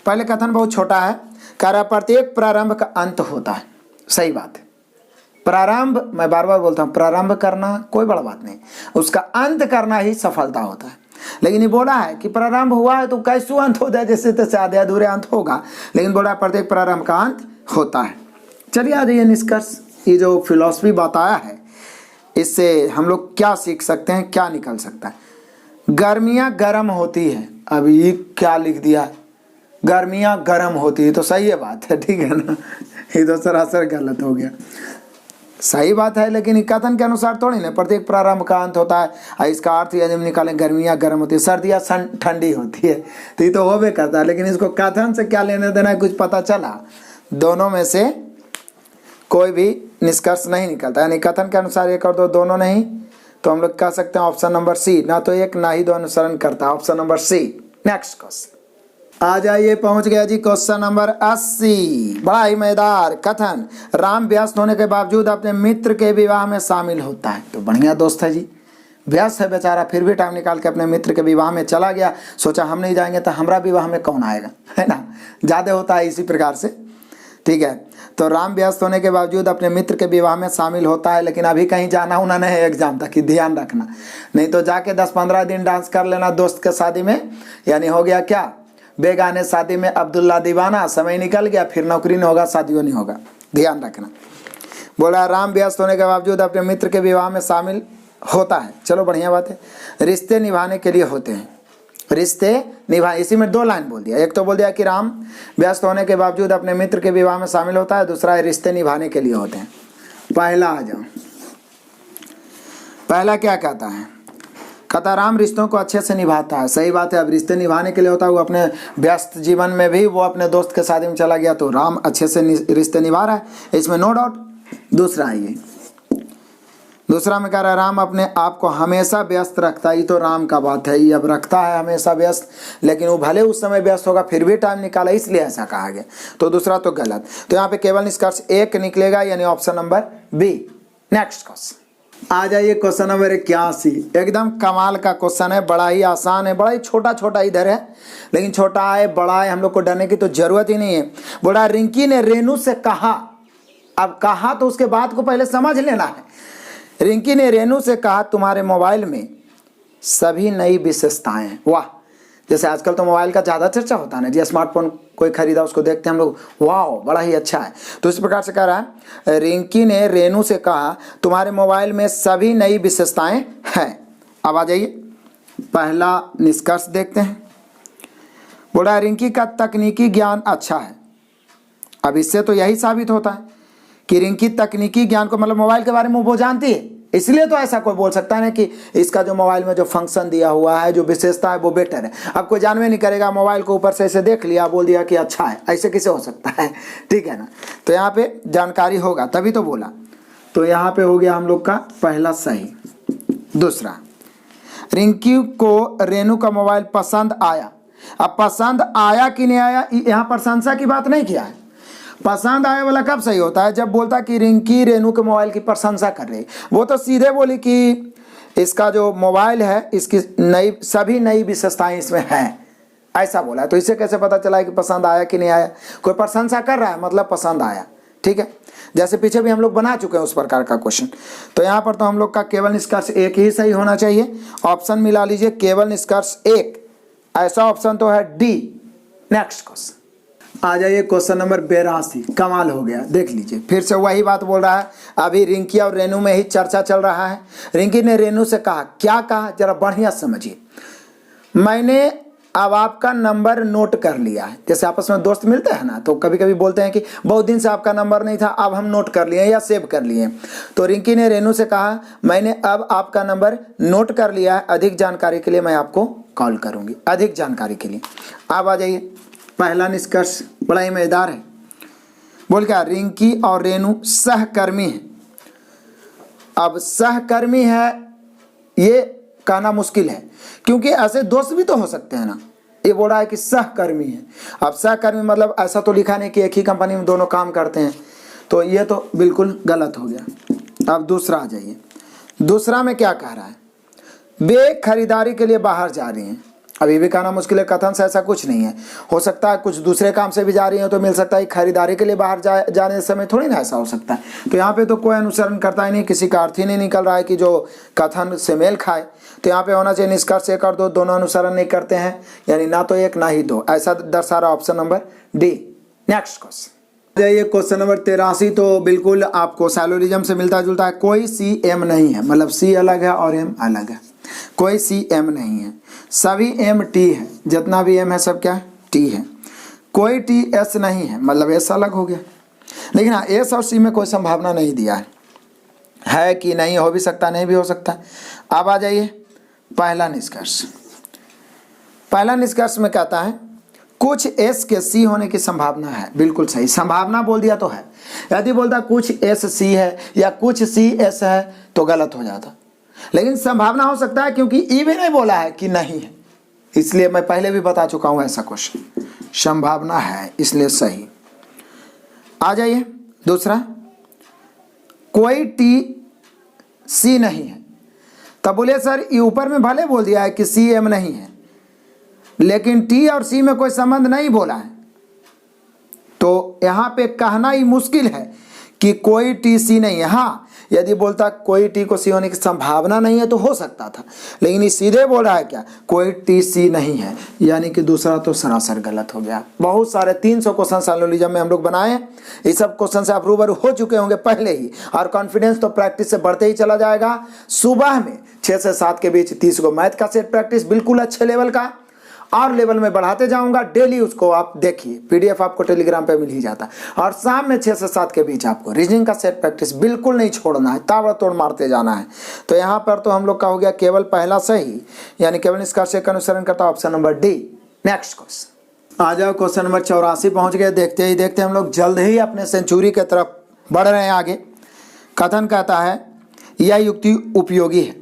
पहले कथन बहुत छोटा है, कह रहा प्रत्येक प्रारंभ का अंत होता है। सही बात है, प्रारंभ, मैं बार बार बोलता हूँ, प्रारंभ करना कोई बड़ा बात नहीं, उसका अंत करना ही सफलता होता है। लेकिन ये बोला है कि प्रारंभ हुआ है तो कैसे अंत हो जाए, जैसे तैसे आधे अधूरे अंत होगा, लेकिन बोला प्रत्येक प्रारंभ का अंत होता है। चलिए आ जाइए निष्कर्ष। ये जो फिलॉसफी बताया है इससे हम लोग क्या सीख सकते हैं, क्या निकल सकता है। गर्मियाँ गर्म होती है, अब ये क्या लिख दिया, गर्मियाँ गर्म होती है, तो सही है बात है, ठीक है ना। ये तो सरासर गलत हो गया। सही बात है, लेकिन कथन के अनुसार थोड़ी ना प्रत्येक प्रारंभ का अंत होता है। इसका अर्थ यदि हम निकालें गर्मियाँ गर्म होती है, सर्दियाँ ठंडी होती है, तो ये तो होबे करता है। लेकिन इसको कथन से क्या लेने देना है, कुछ पता चला। दोनों में से कोई भी निष्कर्ष नहीं निकलता, यानी कथन के अनुसार एक और दो दोनों नहीं, तो हम लोग कह सकते हैं ऑप्शन नंबर सी। ना तो एक ना ही दो अनुसरण करता, option number C. Next question आ जाइए, पहुंच गया जी क्वेश्चन नंबर 80। बड़ा ही मजेदार कथन, राम व्यस्त होने के बावजूद अपने मित्र के विवाह में शामिल होता है। तो बढ़िया दोस्त है जी, व्यस्त है बेचारा, फिर भी टाइम निकाल के अपने मित्र के विवाह में चला गया। सोचा हम नहीं जाएंगे तो हमारा विवाह में कौन आएगा, है ना। ज़्यादा होता है इसी प्रकार से, ठीक है। तो राम व्यस्त होने के बावजूद अपने मित्र के विवाह में शामिल होता है, लेकिन अभी कहीं जाना होना नहीं है एग्जाम तक, ही ध्यान रखना, नहीं तो जाके 10-15 दिन डांस कर लेना दोस्त के शादी में, यानी हो गया क्या, बेगाने शादी में अब्दुल्ला दीवाना, समय निकल गया, फिर नौकरी नहीं होगा, शादियों नहीं होगा, ध्यान रखना। बोला राम व्यस्त होने के बावजूद अपने मित्र के विवाह में शामिल होता है। चलो बढ़िया बात है, रिश्ते निभाने के लिए होते हैं, रिश्ते निभा, इसी में 2 लाइन बोल दिया। एक तो बोल दिया कि राम व्यस्त होने के बावजूद अपने मित्र के विवाह में शामिल होता है, दूसरा है रिश्ते निभाने के लिए होते हैं। पहला आ जाओ, पहला क्या कहता है? कहता राम रिश्तों को अच्छे से निभाता है। सही बात है, अब रिश्ते निभाने के लिए होता है। वो अपने व्यस्त जीवन में भी वो अपने दोस्त के शादी में चला गया, तो राम अच्छे से रिश्ते निभा रहा है, इसमें नो डाउट। दूसरा है ये, दूसरा में कह रहा है राम अपने आप को हमेशा व्यस्त रखता है। ये तो राम का बात है, ये अब रखता है हमेशा व्यस्त, लेकिन वो भले उस समय व्यस्त होगा फिर भी टाइम निकाला, इसलिए ऐसा कहा गया। तो दूसरा तो गलत। तो यहाँ पे केवल निष्कर्ष 1 निकलेगा, यानी option number B. Next question आ जाइए, क्वेश्चन नंबर 81। एकदम कमाल का क्वेश्चन है, बड़ा ही आसान है, बड़ा ही छोटा छोटा इधर है, लेकिन छोटा है बड़ा है, हम लोग को डरने की तो जरूरत ही नहीं है। बोला रिंकी ने रेनू से कहा, अब कहा तो उसके बाद को पहले समझ लेना है। रिंकी ने रेनू से कहा तुम्हारे मोबाइल में सभी नई विशेषताएं हैं। वाह, जैसे आजकल तो मोबाइल का ज़्यादा चर्चा होता है ना जी, स्मार्टफोन कोई खरीदा उसको देखते हैं हम लोग, वाह बड़ा ही अच्छा है। तो इस प्रकार से कह रहा है रिंकी ने रेनू से कहा तुम्हारे मोबाइल में सभी नई विशेषताएं हैं। अब आ जाइए, पहला निष्कर्ष देखते हैं। बोला रिंकी का तकनीकी ज्ञान अच्छा है। अब इससे तो यही साबित होता है कि रिंकी तकनीकी ज्ञान को, मतलब मोबाइल के बारे में वो जानती है, इसलिए तो ऐसा कोई बोल सकता है ना कि इसका जो मोबाइल में जो फंक्शन दिया हुआ है, जो विशेषता है वो बेटर है। अब कोई जानवे नहीं करेगा, मोबाइल को ऊपर से ऐसे देख लिया, बोल दिया कि अच्छा है, ऐसे कैसे हो सकता है? ठीक है ना, तो यहाँ पे जानकारी होगा तभी तो बोला। तो यहाँ पे हो गया हम लोग का पहला सही। दूसरा, रिंकी को रेनू का मोबाइल पसंद आया। अब पसंद आया कि नहीं आया, यहाँ प्रशंसा की बात नहीं किया है। पसंद आया वाला कब सही होता है? जब बोलता कि रिंकी रेनू के मोबाइल की प्रशंसा कर रही, वो तो सीधे बोली कि इसका जो मोबाइल है इसकी सभी नई विशेषताएं इसमें हैं, ऐसा बोला। तो इससे कैसे पता चला कि पसंद आया कि नहीं आया? कोई प्रशंसा कर रहा है मतलब पसंद आया, ठीक है। जैसे पीछे भी हम लोग बना चुके हैं उस प्रकार का क्वेश्चन। तो यहाँ पर तो हम लोग का केवल निष्कर्ष 1 ही सही होना चाहिए। ऑप्शन मिला लीजिए, केवल निष्कर्ष 1, ऐसा ऑप्शन तो है डी। नेक्स्ट क्वेश्चन आ जाइए, क्वेश्चन नंबर 82। कमाल हो गया, देख लीजिए, फिर से वही बात बोल रहा है। अभी रिंकी और रेनू में ही चर्चा चल रहा है। रिंकी ने रेनू से कहा, क्या कहा जरा बढ़िया समझिए। मैंने अब आपका नंबर नोट कर लिया है। जैसे आपस में दोस्त मिलते हैं ना, तो कभी कभी बोलते हैं कि बहुत दिन से आपका नंबर नहीं था, अब हम नोट कर लिए या सेव कर लिए। तो रिंकी ने रेनू से कहा मैंने अब आपका नंबर नोट कर लिया है, अधिक जानकारी के लिए मैं आपको कॉल करूंगी, अधिक जानकारी के लिए। अब आ जाइए, पहला निष्कर्ष बड़ा ही मजेदार है। बोल क्या, रिंकी और रेनू सहकर्मी है। अब सहकर्मी है ये कहना मुश्किल है, क्योंकि ऐसे दोस्त भी तो हो सकते हैं ना। ये बोल रहा है कि सहकर्मी है। अब सहकर्मी मतलब ऐसा तो लिखा नहीं कि एक ही कंपनी में दोनों काम करते हैं, तो ये तो बिल्कुल गलत हो गया। अब दूसरा आ जाइए, दूसरा में क्या कह रहा है? वे खरीदारी के लिए बाहर जा रही हैं। अभी भी कहना मुश्किल है, कथन से ऐसा कुछ नहीं है। हो सकता है कुछ दूसरे काम से भी जा रही हो तो मिल सकता है, खरीदारी के लिए बाहर जाने समय थोड़ी ना ऐसा हो सकता है। तो यहाँ पे तो कोई अनुसरण करता ही नहीं, किसी का अर्थ ही नहीं निकल रहा है कि जो कथन से मेल खाए। तो यहाँ पे होना चाहिए निष्कर्ष 1 और 2 दोनों अनुसरण नहीं करते हैं, यानी ना तो 1 ना ही 2, ऐसा दर्शा रहा option number D. Next question जाइए, क्वेश्चन नंबर 83। तो बिल्कुल आपको सैलोरिज्म से मिलता जुलता है। कोई सी एम नहीं है, मतलब सी अलग है और एम अलग है। कोई सी एम नहीं है, सभी एम टी है, जितना भी एम है सब क्या टी है। कोई टी एस नहीं है, मतलब एस अलग हो गया। लेकिन हाँ, एस और सी में कोई संभावना नहीं दिया है कि नहीं, हो भी सकता नहीं भी हो सकता। अब आ जाइए पहला निष्कर्ष। पहला निष्कर्ष में कहता है कुछ एस के सी होने की संभावना है। बिल्कुल सही, संभावना बोल दिया तो है। यदि बोलता कुछ एस सी है या कुछ सी एस है तो गलत हो जाता, लेकिन संभावना हो सकता है, क्योंकि ई भी नहीं बोला है कि नहीं है, इसलिए मैं पहले भी बता चुका हूं ऐसा क्वेश्चन। संभावना है इसलिए सही। आ जाइए दूसरा, कोई टी सी नहीं है। तब बोले सर ये ऊपर में भले बोल दिया है कि सी एम नहीं है, लेकिन टी और सी में कोई संबंध नहीं बोला है, तो यहां पे कहना ही मुश्किल है कि कोई टी सी नहीं है। हाँ, यदि बोलता कोई टी को सी होने की संभावना नहीं है तो हो सकता था, लेकिन ये सीधे बोल रहा है क्या, कोई टी सी नहीं है, यानी कि दूसरा तो सरासर गलत हो गया। बहुत सारे 300 क्वेश्चन सैलोरिज्म में हम लोग बनाए, ये सब क्वेश्चन से आप रूबरू हो चुके होंगे पहले ही, और कॉन्फिडेंस तो प्रैक्टिस से बढ़ते ही चला जाएगा। सुबह में 6 से 7 के बीच 30 को मैथ का सेट प्रैक्टिस बिल्कुल अच्छे लेवल का, और लेवल में बढ़ाते जाऊंगा। डेली उसको आप देखिए, पीडीएफ आपको टेलीग्राम पे मिल ही जाता है। और शाम में 6 से 7 के बीच आपको रीजनिंग का सेट प्रैक्टिस बिल्कुल नहीं छोड़ना है, ताबड़तोड़ मारते जाना है। तो यहाँ पर तो हम लोग का हो गया केवल पहला सही, यानी केवल निष्कर्ष का अनुसरण करता option number D. Next question आ जाओ, क्वेश्चन नंबर 84 पहुंच गए। देखते ही देखते हम लोग जल्द ही अपने सेंचुरी की तरफ बढ़ रहे हैं आगे। कथन कहता है यह युक्ति उपयोगी है।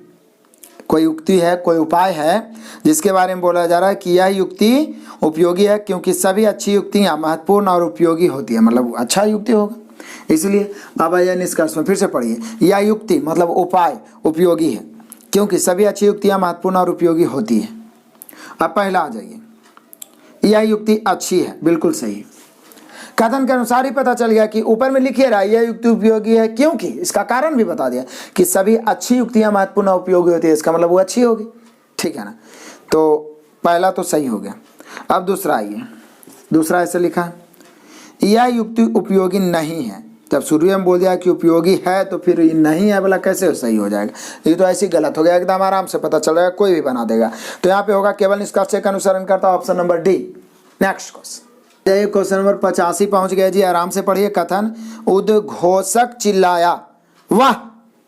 कोई युक्ति है, कोई उपाय है जिसके बारे में बोला जा रहा है कि यह युक्ति उपयोगी है, क्योंकि सभी अच्छी युक्तियां महत्वपूर्ण और उपयोगी होती है। मतलब अच्छा युक्ति होगा, इसलिए अब यह निष्कर्ष में फिर से पढ़िए। यह युक्ति मतलब उपाय उपयोगी है, क्योंकि सभी अच्छी युक्तियां महत्वपूर्ण और उपयोगी होती है। अब पहला आ जाइए, यह युक्ति अच्छी है, बिल्कुल सही। कथन के अनुसार ही पता चल गया कि ऊपर में लिखिए रहा यह युक्ति उपयोगी है, क्योंकि इसका कारण भी बता दिया कि सभी अच्छी युक्तियां महत्वपूर्ण और उपयोगी होती है, इसका मतलब वो अच्छी होगी। ठीक है ना, तो पहला तो सही हो गया। अब दूसरा आइए, दूसरा ऐसे लिखा यह युक्ति उपयोगी नहीं है। जब शुरू में बोल दिया कि उपयोगी है तो फिर नहीं है बोला, कैसे सही हो जाएगा? ये तो ऐसे गलत हो गया, एकदम आराम से पता चल जाएगा, कोई भी बना देगा। तो यहाँ पे होगा केवल निष्कर्ष का अनुसरण करता option number D. Next question, question number 85 पहुंच गए जी, आराम से पढ़िए। कथन उद्घोषक चिल्लाया वाह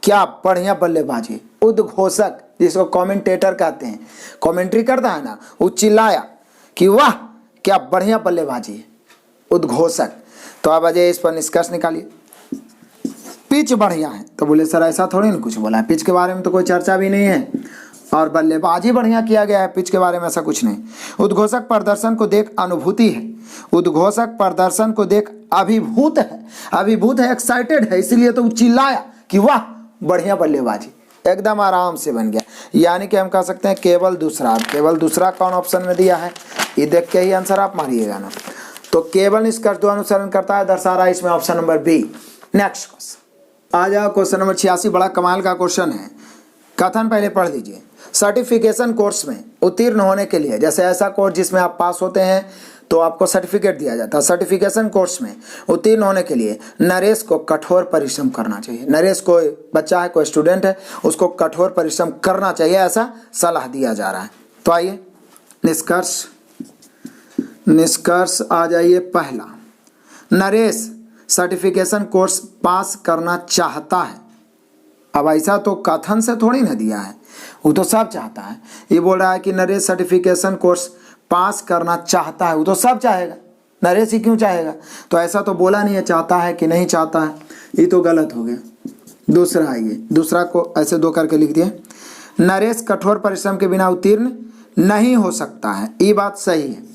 क्या बढ़िया बल्लेबाजी। उद्घोषक जिसको कमेंटेटर कहते हैं, कमेंट्री करता है ना, वो चिल्लाया कि वाह क्या बढ़िया बल्लेबाजी। उद्घोषक। तो अब अजय इस पर निष्कर्ष निकालिए। पिच बढ़िया है, तो बोले सर ऐसा थोड़ी ना कुछ बोला है, पिच के बारे में तो कोई चर्चा भी नहीं है, और बल्लेबाजी बढ़िया किया गया है, पिच के बारे में ऐसा कुछ नहीं। उद्घोषक प्रदर्शन को देख अनुभूति है, उद्घोषक प्रदर्शन को देख अभिभूत है, अभिभूत है, एक्साइटेड है, इसीलिए तो चिल्लाया कि वाह बढ़िया बल्लेबाजी। एकदम आराम से बन गया, यानी कि हम कह सकते हैं केवल दूसरा। केवल दूसरा कौन ऑप्शन में दिया है, ये देख के ही आंसर आप मारिएगा ना। तो केवल निष्कर्ष दो अनुसरण करता है, दर्शा रहा है इसमें option number B. Next question आ जाओ, क्वेश्चन नंबर 86 बड़ा कमाल का क्वेश्चन है। कथन पहले पढ़ लीजिए। सर्टिफिकेशन कोर्स में उत्तीर्ण होने के लिए, जैसे ऐसा कोर्स जिसमें आप पास होते हैं तो आपको सर्टिफिकेट दिया जाता है, सर्टिफिकेशन कोर्स में उत्तीर्ण होने के लिए नरेश को कठोर परिश्रम करना चाहिए। नरेश कोई बच्चा है, कोई स्टूडेंट है, उसको कठोर परिश्रम करना चाहिए, ऐसा सलाह दिया जा रहा है। तो आइए निष्कर्ष आ जाइए। पहला, नरेश सर्टिफिकेशन कोर्स पास करना चाहता है। अब ऐसा तो कथन से थोड़ी ना दिया है, वो तो सब चाहता है। ये बोल रहा है कि नरेश सर्टिफिकेशन कोर्स पास करना चाहता है, वो तो सब चाहेगा, नरेश ही क्यों चाहेगा? तो ऐसा तो बोला नहीं है चाहता है कि नहीं चाहता है, ये तो गलत हो गया। दूसरा आइए, दूसरा को ऐसे दो करके लिख दिए। नरेश कठोर परिश्रम के बिना उत्तीर्ण नहीं हो सकता है, ये बात सही है।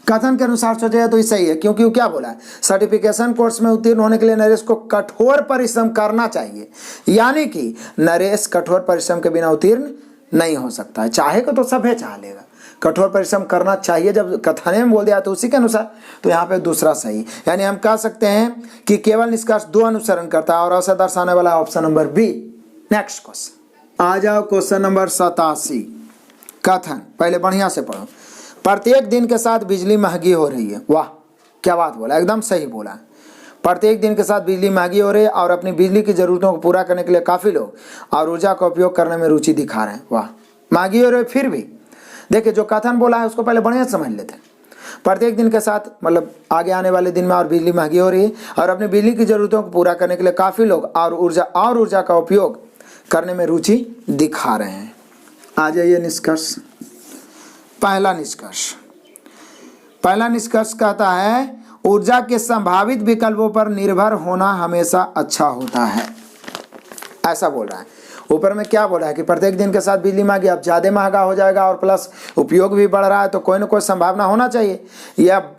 कथन के अनुसार सोचा तो ये सही है, क्योंकि वो क्या बोला है, सर्टिफिकेशन कोर्स में उत्तीर्ण होने के लिए नरेश को कठोर परिश्रम करना चाहिए, यानी कि नरेश कठोर परिश्रम के बिना उत्तीर्ण नहीं हो सकता है। चाहेगा तो सब है, चाह लेगा, कठोर परिश्रम करना चाहिए जब कथन में बोल दिया तो उसी के अनुसार। तो यहाँ पे दूसरा सही, यानी हम कह सकते हैं कि केवल निष्कर्ष दो अनुसरण करता है और ऐसा दर्शाने वाला option number B. Next question आ जाओ, क्वेश्चन नंबर 87। कथन पहले बढ़िया से पढ़ो। प्रत्येक दिन के साथ बिजली महंगी हो रही है। वाह क्या बात बोला, एकदम सही बोला। प्रत्येक दिन के साथ बिजली महंगी हो रही है और अपनी बिजली की जरूरतों को पूरा करने के लिए काफ़ी लोग और ऊर्जा का उपयोग करने में रुचि दिखा रहे हैं। वाह, महंगी हो रही है फिर भी। देखिए जो कथन बोला है उसको पहले बढ़िया समझ लेते हैं। प्रत्येक दिन के साथ मतलब आगे आने वाले दिन में और बिजली महंगी हो रही है और अपनी बिजली की जरूरतों को पूरा करने के लिए काफ़ी लोग और ऊर्जा का उपयोग करने में रुचि दिखा रहे हैं। आ जाइए निष्कर्ष। पहला निष्कर्ष कहता है ऊर्जा के संभावित विकल्पों पर निर्भर होना हमेशा अच्छा होता है, ऐसा बोल रहा है। ऊपर में क्या बोल रहा है कि प्रत्येक दिन के साथ बिजली महंगी, अब ज़्यादा महंगा हो जाएगा और प्लस उपयोग भी बढ़ रहा है, तो कोई ना कोई संभावना होना चाहिए। यह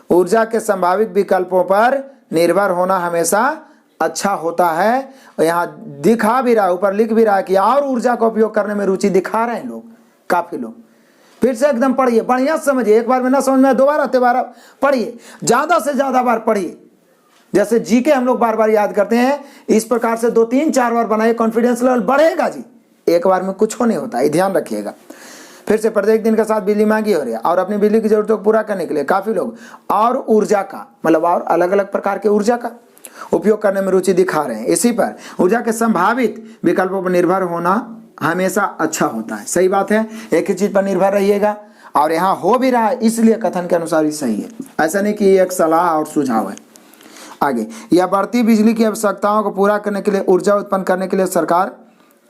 ऊर्जा के संभावित विकल्पों पर निर्भर होना हमेशा अच्छा होता है। यहाँ दिखा भी रहा है, ऊपर लिख भी रहा है कि और ऊर्जा का उपयोग करने में रुचि दिखा रहे हैं लोग, काफ़ी लोग। फिर से एकदम पढ़िए, बढ़िया समझिए, एक बार में ना समझ में दोबारा तिबारा पढ़िए, ज़्यादा से ज़्यादा बार पढ़िए। जैसे जीके हम लोग बार बार याद करते हैं, इस प्रकार से 2 3 4 बार बनाइए, कॉन्फिडेंस लेवल बढ़ेगा जी। एक बार में कुछ नहीं होता, ये ध्यान रखिएगा। फिर से प्रत्येक दिन के साथ बिजली महंगी हो रही है और अपनी बिजली की जरूरतों को पूरा करने के लिए काफ़ी लोग और ऊर्जा का मतलब और अलग अलग प्रकार के ऊर्जा का उपयोग करने में रुचि दिखा रहे हैं। इसी पर ऊर्जा के संभावित विकल्पों पर निर्भर होना हमेशा अच्छा होता है। सही बात है, एक ही चीज़ पर निर्भर रहिएगा और यहाँ हो भी रहा है, इसलिए कथन के अनुसार ही सही है। ऐसा नहीं कि ये एक सलाह और सुझाव है। आगे, यह बढ़ती बिजली की आवश्यकताओं को पूरा करने के लिए, ऊर्जा उत्पन्न करने के लिए सरकार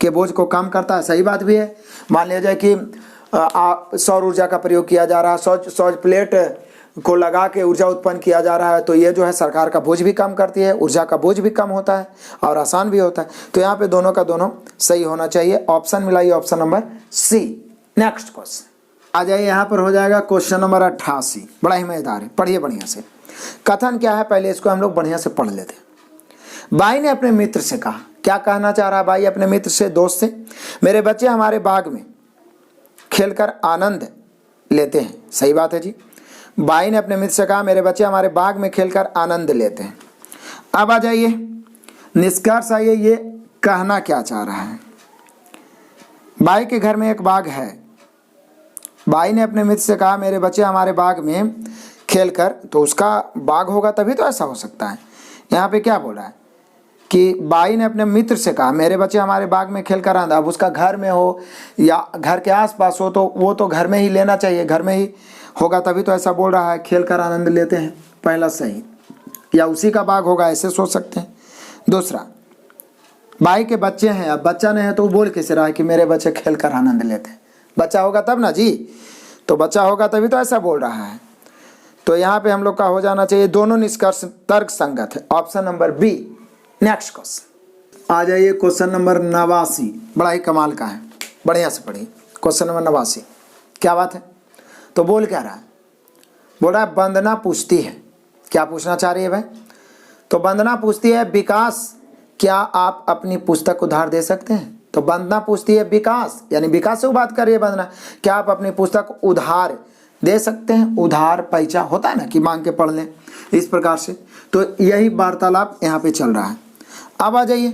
के बोझ को कम करता है। सही बात भी है। मान लिया जाए कि सौर ऊर्जा का प्रयोग किया जा रहा है, सौर प्लेट को लगा के ऊर्जा उत्पन्न किया जा रहा है, तो ये जो है सरकार का बोझ भी कम करती है, ऊर्जा का बोझ भी कम होता है और आसान भी होता है। तो यहाँ पे दोनों का दोनों सही होना चाहिए। ऑप्शन मिलाइए, option number C. Next question आ जाइए, यहाँ पर हो जाएगा क्वेश्चन नंबर 88। बड़ा ही मजेदार है, पढ़िए बढ़िया से। कथन क्या है, पहले इसको हम लोग बढ़िया से पढ़ लेते हैं। बाई ने अपने मित्र से कहा, क्या कहना चाह रहा है बाई अपने मित्र से, दोस्त से? मेरे बच्चे हमारे बाग में खेलकर आनंद लेते हैं। सही बात है जी। बाई ने अपने मित्र से कहा, मेरे बच्चे हमारे बाग में खेलकर आनंद लेते हैं। अब आ जाइए, निष्कर्ष आइए, ये कहना क्या चाह रहा है। बाई के घर में एक बाग है। बाई ने अपने मित्र से कहा, मेरे बच्चे हमारे बाग में खेलकर, तो उसका बाग होगा तभी तो ऐसा हो सकता है। यहाँ पे क्या बोल रहा है कि बाई ने अपने मित्र से कहा, मेरे बच्चे हमारे बाग में खेलकर आनंद। अब उसका घर में हो या घर के आसपास हो, तो वो तो घर में ही लेना चाहिए, घर में ही होगा तभी तो ऐसा बोल रहा है, खेलकर आनंद लेते हैं। पहला सही, या उसी का बाग होगा, ऐसे सोच सकते हैं। दूसरा, बाई के बच्चे हैं, अब बच्चा नहीं है तो वो बोल कैसे रहा है कि मेरे बच्चे खेलकर आनंद लेते हैं? बच्चा होगा तब ना जी, तो बच्चा होगा तभी तो ऐसा बोल रहा है। तो यहाँ पे हम लोग का हो जाना चाहिए, दोनों निष्कर्ष तर्क संगत है। Option number B. Next question आ जाइए, क्वेश्चन नंबर 89। बड़ा ही कमाल का है, बढ़िया से पढ़िए। क्वेश्चन नंबर 89, क्या बात है? तो बोल क्या रहा है? बोल रहा है वंदना पूछती है, क्या पूछना चाह रही है भाई? तो वंदना पूछती है, विकास क्या आप अपनी पुस्तक उधार दे सकते हैं? तो वंदना पूछती है विकास, यानी विकास से वो बात कर रही है वंदना, क्या आप अपनी पुस्तक उधार दे सकते हैं? उधार पैसा होता है ना कि मांग के पढ़ लें, इस प्रकार से। तो यही वार्तालाप यहाँ पे चल रहा है। अब आ जाइए,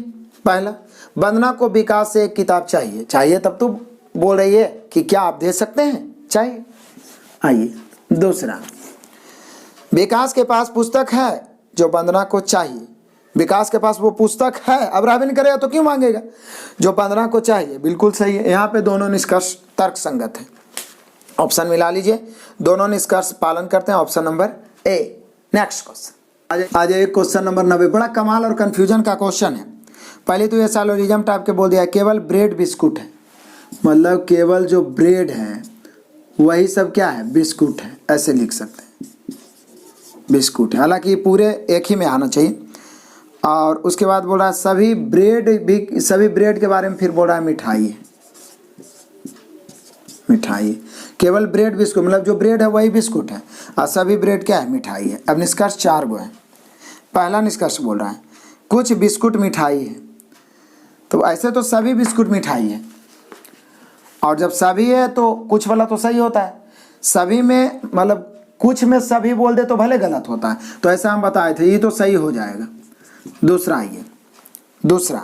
पहला, वंदना को विकास से एक किताब चाहिए। चाहिए तब तो बोल रही है कि क्या आप दे सकते हैं? चाहिए। आइए, दूसरा, विकास के पास पुस्तक है जो वंदना को चाहिए। विकास के पास वो पुस्तक है, अब राह भी नहीं करेगा तो क्यों मांगेगा? जो वंदना को चाहिए, बिल्कुल सही है। यहाँ पे दोनों निष्कर्ष तर्क संगत है। ऑप्शन मिला लीजिए, दोनों निष्कर्ष पालन करते हैं। Option number A. Next question आ जाइए, क्वेश्चन नंबर 90। बड़ा कमाल और कंफ्यूजन का क्वेश्चन है। पहले तो ये सैलोरिज्म टाइप के बोल दिया, केवल ब्रेड बिस्कुट है, मतलब केवल जो ब्रेड है वही सब क्या है? बिस्कुट है, ऐसे लिख सकते हैं, बिस्कुट है। हालांकि पूरे एक ही में आना चाहिए। और उसके बाद बोल रहा है सभी ब्रेड के बारे में फिर बोल रहा है मिठाई है, मिठाई। केवल ब्रेड बिस्कुट, मतलब जो ब्रेड है वही बिस्कुट है, और सभी ब्रेड क्या है? मिठाई है। अब निष्कर्ष 4 गो है। पहला निष्कर्ष बोल रहा है कुछ बिस्कुट मिठाई है, तो ऐसे तो सभी बिस्कुट मिठाई है, और जब सभी है तो कुछ वाला तो सही होता है। सभी में मतलब कुछ में सभी बोल दे तो भले गलत होता है, तो ऐसा हम बताए थे, ये तो सही हो जाएगा। दूसरा आइए, दूसरा,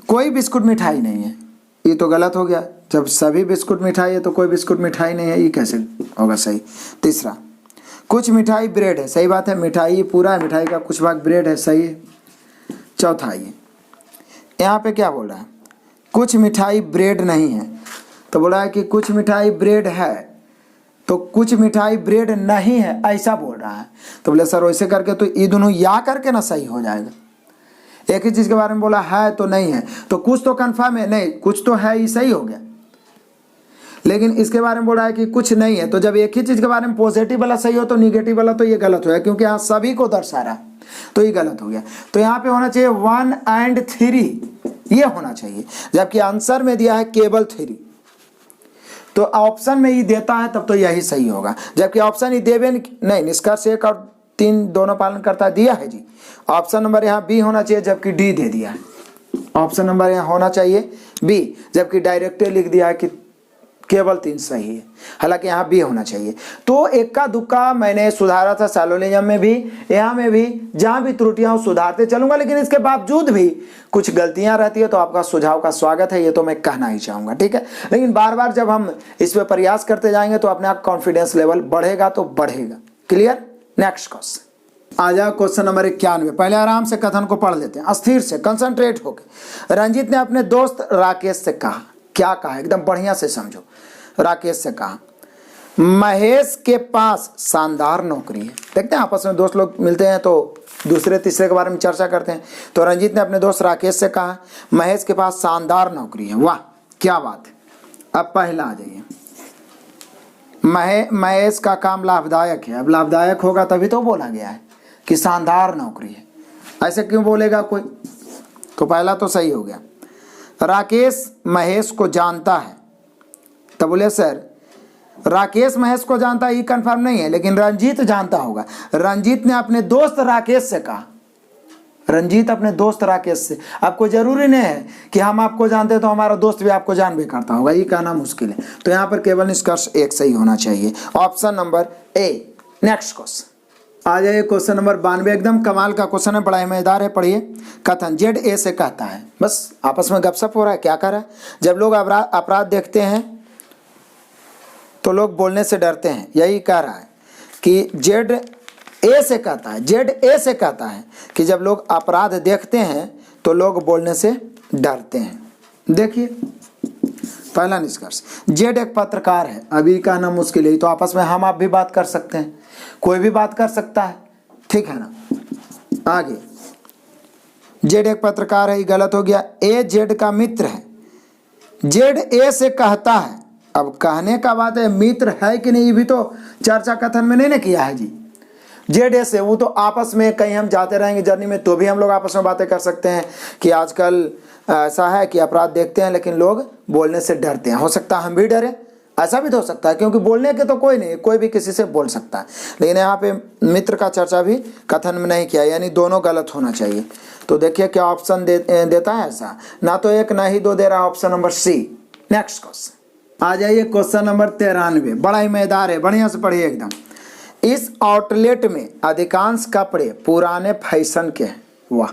कोई बिस्कुट मिठाई नहीं है, ये तो गलत हो गया। जब सभी बिस्कुट मिठाई है तो कोई बिस्कुट मिठाई नहीं है, ये कैसे होगा सही? तीसरा, कुछ मिठाई ब्रेड है, सही बात है, मिठाई पूरा है, मिठाई का कुछ भाग ब्रेड है, सही है। चौथा आइए, यहाँ पे क्या बोल रहा है? कुछ मिठाई ब्रेड नहीं है, तो बोल रहा है कि कुछ मिठाई ब्रेड है, तो कुछ मिठाई ब्रेड नहीं है ऐसा बोल रहा है। तो बोले सर वैसे करके तो ये दोनों या करके ना सही हो जाएगा। एक ही चीज के बारे में बोला है तो नहीं है, तो कुछ तो कंफर्म है, नहीं कुछ तो है, ये सही हो गया। लेकिन इसके बारे में बोल रहा है कि कुछ नहीं है, तो जब एक ही चीज के बारे में पॉजिटिव वाला सही हो तो निगेटिव वाला तो ये गलत हो गया, क्योंकि यहाँ सभी को दर्शा रहा है, तो ये गलत हो गया। तो यहाँ पे होना चाहिए 1 और 3, ये होना चाहिए, जबकि आंसर में दिया है केवल 3। तो ऑप्शन में ये देता है तब तो यही सही होगा, जबकि ऑप्शन ये देवे नहीं। निष्कर्ष 1 और 3 दोनों पालन करता दिया है जी। ऑप्शन नंबर यहाँ बी होना चाहिए, जबकि डी दे दिया है। ऑप्शन नंबर यहाँ होना चाहिए बी, जबकि डायरेक्टली लिख दिया है कि केवल 3 सही है, हालांकि यहाँ बी होना चाहिए। तो इक्का दुक्का मैंने सुधारा था सैलोरिज्म में भी, यहाँ में भी, जहाँ भी त्रुटियां सुधारते चलूंगा, लेकिन इसके बावजूद भी कुछ गलतियां रहती है, तो आपका सुझाव का स्वागत है, ये तो मैं कहना ही चाहूंगा, ठीक है। लेकिन बार बार जब हम इस पर प्रयास करते जाएंगे तो अपने आप कॉन्फिडेंस लेवल बढ़ेगा तो बढ़ेगा। क्लियर? नेक्स्ट क्वेश्चन आ जाओ, क्वेश्चन नंबर 91। पहले आराम से कथन को पढ़ लेते हैं, अस्थिर से, कंसंट्रेट होकर। रंजीत ने अपने दोस्त राकेश से कहा, क्या कहा? एकदम बढ़िया से समझो। राकेश से कहा, महेश के पास शानदार नौकरी है। देखते हैं आपस में दोस्त लोग मिलते हैं तो दूसरे तीसरे के बारे में चर्चा करते हैं। तो रंजीत ने अपने दोस्त राकेश से कहा महेश के पास शानदार नौकरी है। वाह क्या बात है। अब पहला आ जाइए, महेश का काम लाभदायक है। अब लाभदायक होगा तभी तो बोला गया है कि शानदार नौकरी है, ऐसे क्यों बोलेगा कोई। तो पहला तो सही हो गया। राकेश महेश को जानता है, तो बोले सर राकेश महेश को जानता है ये कंफर्म नहीं है, लेकिन रंजीत जानता होगा। रंजीत ने अपने दोस्त राकेश से कहा, रंजीत अपने दोस्त राकेश से। आपको जरूरी नहीं है कि हम आपको जानते हैं तो हमारा दोस्त भी आपको जान भी करता होगा, ये कहना मुश्किल है। तो यहाँ पर केवल निष्कर्ष एक सही होना चाहिए, option number A. Next question आ जाइए, क्वेश्चन नंबर 92। एकदम कमाल का क्वेश्चन है, बड़ा ही मजेदार है। पढ़िए, कथन जेड ए से कहता है, बस आपस में गपशप हो रहा है, क्या कर रहा है। जब लोग अपराध देखते हैं तो लोग बोलने से डरते हैं, यही कह रहा है कि जेड ए से कहता है, जेड ए से कहता है कि जब लोग अपराध देखते हैं तो लोग बोलने से डरते हैं। देखिए पहला निष्कर्ष, जेड एक पत्रकार है। अभी कहना मुश्किल है, तो आपस में हम आप भी बात कर सकते हैं, कोई भी बात कर सकता है, ठीक है ना। आगे, जेड एक पत्रकार है, ये गलत हो गया। ए जेड का मित्र है। जेड ए से कहता है, अब कहने का बात है, मित्र है कि नहीं भी तो चर्चा कथन में नहीं ना किया है जी। जेड ए से वो तो आपस में कहीं हम जाते रहेंगे जर्नी में तो भी हम लोग आपस में बातें कर सकते हैं कि आजकल ऐसा है कि अपराध देखते हैं लेकिन लोग बोलने से डरते हैं। हो सकता है हम भी डरे, ऐसा भी तो हो सकता है, क्योंकि बोलने के तो कोई नहीं, कोई भी किसी से बोल सकता है। लेकिन यहाँ पे मित्र का चर्चा भी कथन में नहीं किया, यानी दोनों गलत होना चाहिए। तो देखिए क्या ऑप्शन देता है ऐसा, ना तो एक ना ही दो दे रहा, option number C. Next question आ जाइए, क्वेश्चन नंबर 93। बड़ा ही मजेदार है, बढ़िया से पढ़िए एकदम। इस आउटलेट में अधिकांश कपड़े पुराने फैशन के हैं। वाह,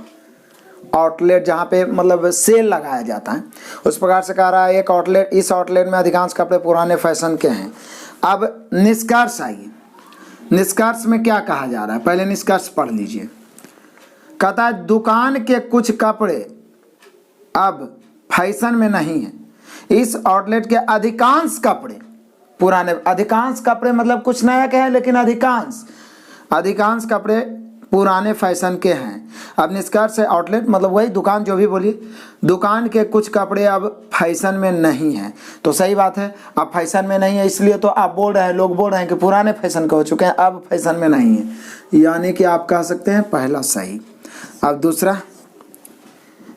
आउटलेट जहाँ पे मतलब सेल लगाया जाता है, उस प्रकार से कह रहा है एक आउटलेट, इस आउटलेट में अधिकांश कपड़े पुराने फैशन के हैं। अब निष्कर्ष आइए, निष्कर्ष में क्या कहा जा रहा है, पहले निष्कर्ष पढ़ लीजिए। कहता है दुकान के कुछ कपड़े अब फैशन में नहीं है। इस आउटलेट के अधिकांश कपड़े पुराने, अधिकांश कपड़े मतलब कुछ नया के हैं, लेकिन अधिकांश कपड़े पुराने फैशन के हैं। अब निष्कर्ष है, आउटलेट मतलब वही दुकान, जो भी बोलिए, दुकान के कुछ कपड़े अब फैशन में नहीं हैं। तो सही बात है, अब फैशन में नहीं है, इसलिए तो आप बोल रहे हैं, लोग बोल रहे हैं कि पुराने फैशन के हो चुके हैं, अब फैशन में नहीं है, यानी कि आप कह सकते हैं पहला सही। अब दूसरा,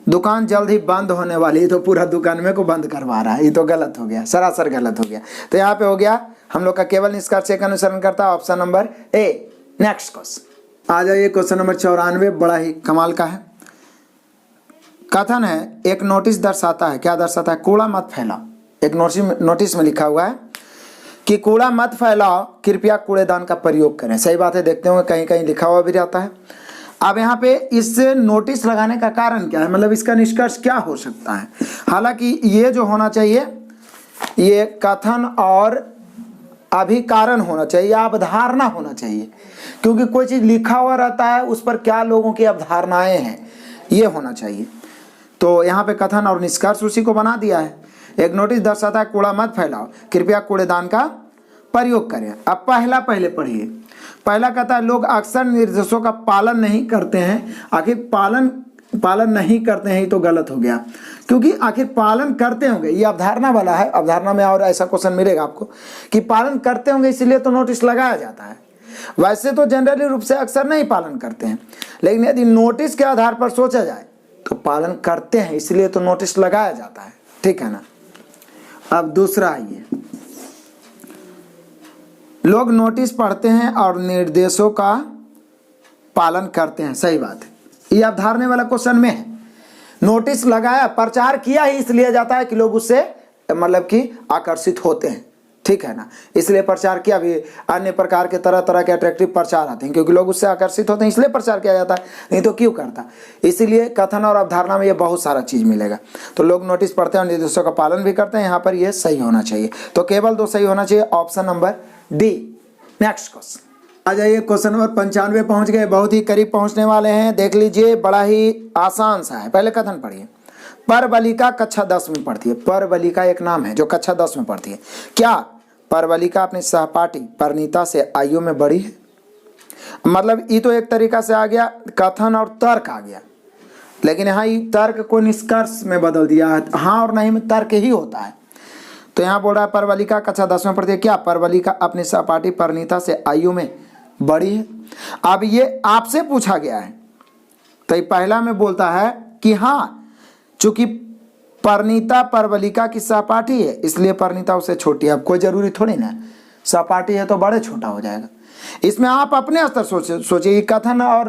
दुकान जल्द ही बंद होने वाली है, तो पूरा दुकान में को बंद करवा रहा है, ये तो गलत हो गया, सरासर गलत हो गया। तो यहाँ पे हो गया हम लोग का केवल निष्कर्ष एक अनुसरण करता है, option number A. Next question आ जाइए, क्वेश्चन नंबर 94। बड़ा ही कमाल का है, कथन है एक नोटिस दर्शाता है, क्या दर्शाता है, कूड़ा मत फैलाओ। एक नोटिस में लिखा हुआ है कि कूड़ा मत फैलाओ, कृपया कूड़ेदान का प्रयोग करें। सही बात है, देखते होंगे कहीं कहीं लिखा हुआ भी रहता है। अब यहाँ पे इस नोटिस लगाने का कारण क्या है, मतलब इसका निष्कर्ष क्या हो सकता है। हालांकि ये जो होना चाहिए ये कथन और अभिकारण होना चाहिए, अवधारणा होना चाहिए, क्योंकि कोई चीज़ लिखा हुआ रहता है उस पर क्या लोगों की अवधारणाएं हैं, ये होना चाहिए। तो यहाँ पे कथन और निष्कर्ष उसी को बना दिया है। एक नोटिस दर्शाता है कूड़ा मत फैलाओ, कृपया कूड़ेदान का प्रयोग करें। अब पहला पहले पढ़िए। पहला कहता है लोग अक्सर निर्देशों का पालन नहीं करते हैं। आखिर पालन नहीं करते हैं, ये तो गलत हो गया, क्योंकि आखिर पालन करते होंगे, ये अवधारणा वाला है। अवधारणा में और ऐसा क्वेश्चन मिलेगा आपको कि पालन करते होंगे, इसलिए तो नोटिस लगाया जाता है। वैसे तो जनरली रूप से अक्सर नहीं पालन करते हैं, लेकिन यदि नोटिस के आधार पर सोचा जाए तो पालन करते हैं, इसलिए तो नोटिस लगाया जाता है, ठीक है ना। अब दूसरा आइए, लोग नोटिस पढ़ते हैं और निर्देशों का पालन करते हैं। सही बात है, ये अवधारणा वाला क्वेश्चन में है। नोटिस लगाया, प्रचार किया ही इसलिए जाता है कि लोग उससे मतलब कि आकर्षित होते हैं, ठीक है ना, इसलिए प्रचार किया। भी अन्य प्रकार के तरह तरह के अट्रैक्टिव प्रचार आते हैं, क्योंकि लोग उससे आकर्षित होते हैं, इसलिए प्रचार किया जाता है, नहीं तो क्यों करता। इसीलिए कथन और अवधारणा में ये बहुत सारा चीज मिलेगा। तो लोग नोटिस पढ़ते हैं और निर्देशों का पालन भी करते हैं, यहाँ पर ये सही होना चाहिए। तो केवल दो सही होना चाहिए, option number D. Next question आ जाइए, क्वेश्चन नंबर 95 पहुंच गए, बहुत ही करीब पहुंचने वाले हैं। देख लीजिए, बड़ा ही आसान सा है। पहले कथन पढ़िए। परवलिका कक्षा 10 में पढ़ती है। परवलिका एक नाम है जो कक्षा 10 में पढ़ती है। क्या परवलिका अपनी सहपाठी परिणीता से आयु में बड़ी है। मतलब ये तो एक तरीका से आ गया, कथन और तर्क आ गया, लेकिन यहाँ ये तर्क को निष्कर्ष में बदल दिया है। हाँ और नहीं में तर्क ही होता है। तो यहाँ बोल रहा है परवलिका कक्षा 10 पढ़ती है। क्या परवलिका अपनी सहपाठी परिणीता से आयु में बड़ी है? अब ये आपसे पूछा गया है, तो ये पहला में बोलता है कि हाँ, चूंकि परिणीता परवलिका की सहपाठी है इसलिए परिणीता उससे छोटी है। अब कोई जरूरी थोड़ी ना, सहपाठी है तो बड़े छोटा हो जाएगा। इसमें आप अपने स्तर सोचिए, ये कथन और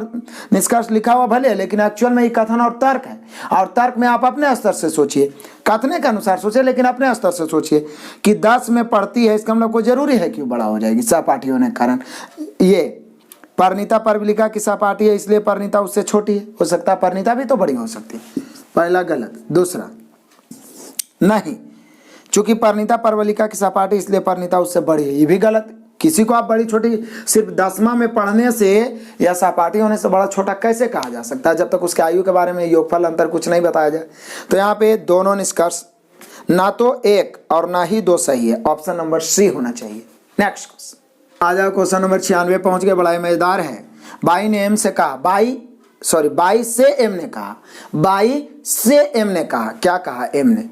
निष्कर्ष लिखा हुआ भले, लेकिन एक्चुअल में ये कथन और तर्क है, और तर्क में आप अपने स्तर से सोचिए, कथने के अनुसार सोचिए, लेकिन अपने स्तर से सोचिए कि 10 में पढ़ती है, इसका मतलब कोई जरूरी है क्यों बड़ा हो जाएगी सहपाठी होने के कारण। ये परिणीता परवलिका की सहपाठी है इसलिए परिणीता उससे छोटी है, हो सकता है परिणीता भी तो बड़ी हो सकती है। पहला गलत। दूसरा, नहीं, चूंकि परिणीता परवलिका की सहपाठी इसलिए परिणीता उससे बड़ी है, ये भी गलत। किसी को आप बड़ी छोटी सिर्फ 10वां में पढ़ने से या सहपाठी होने से बड़ा छोटा कैसे कहा जा सकता है, जब तक उसके आयु के बारे में योगफल अंतर कुछ नहीं बताया जाए। तो यहाँ पे दोनों निष्कर्ष ना तो एक और ना ही दो सही है, ऑप्शन नंबर सी होना चाहिए। नेक्स्ट क्वेश्चन आ जाओ, क्वेश्चन नंबर 96 पहुंच गए, बड़ा मजेदार है। बाई ने एम से कहा, बाई से एम ने कहा, बाई से एम ने कहा, क्या कहा एम ने?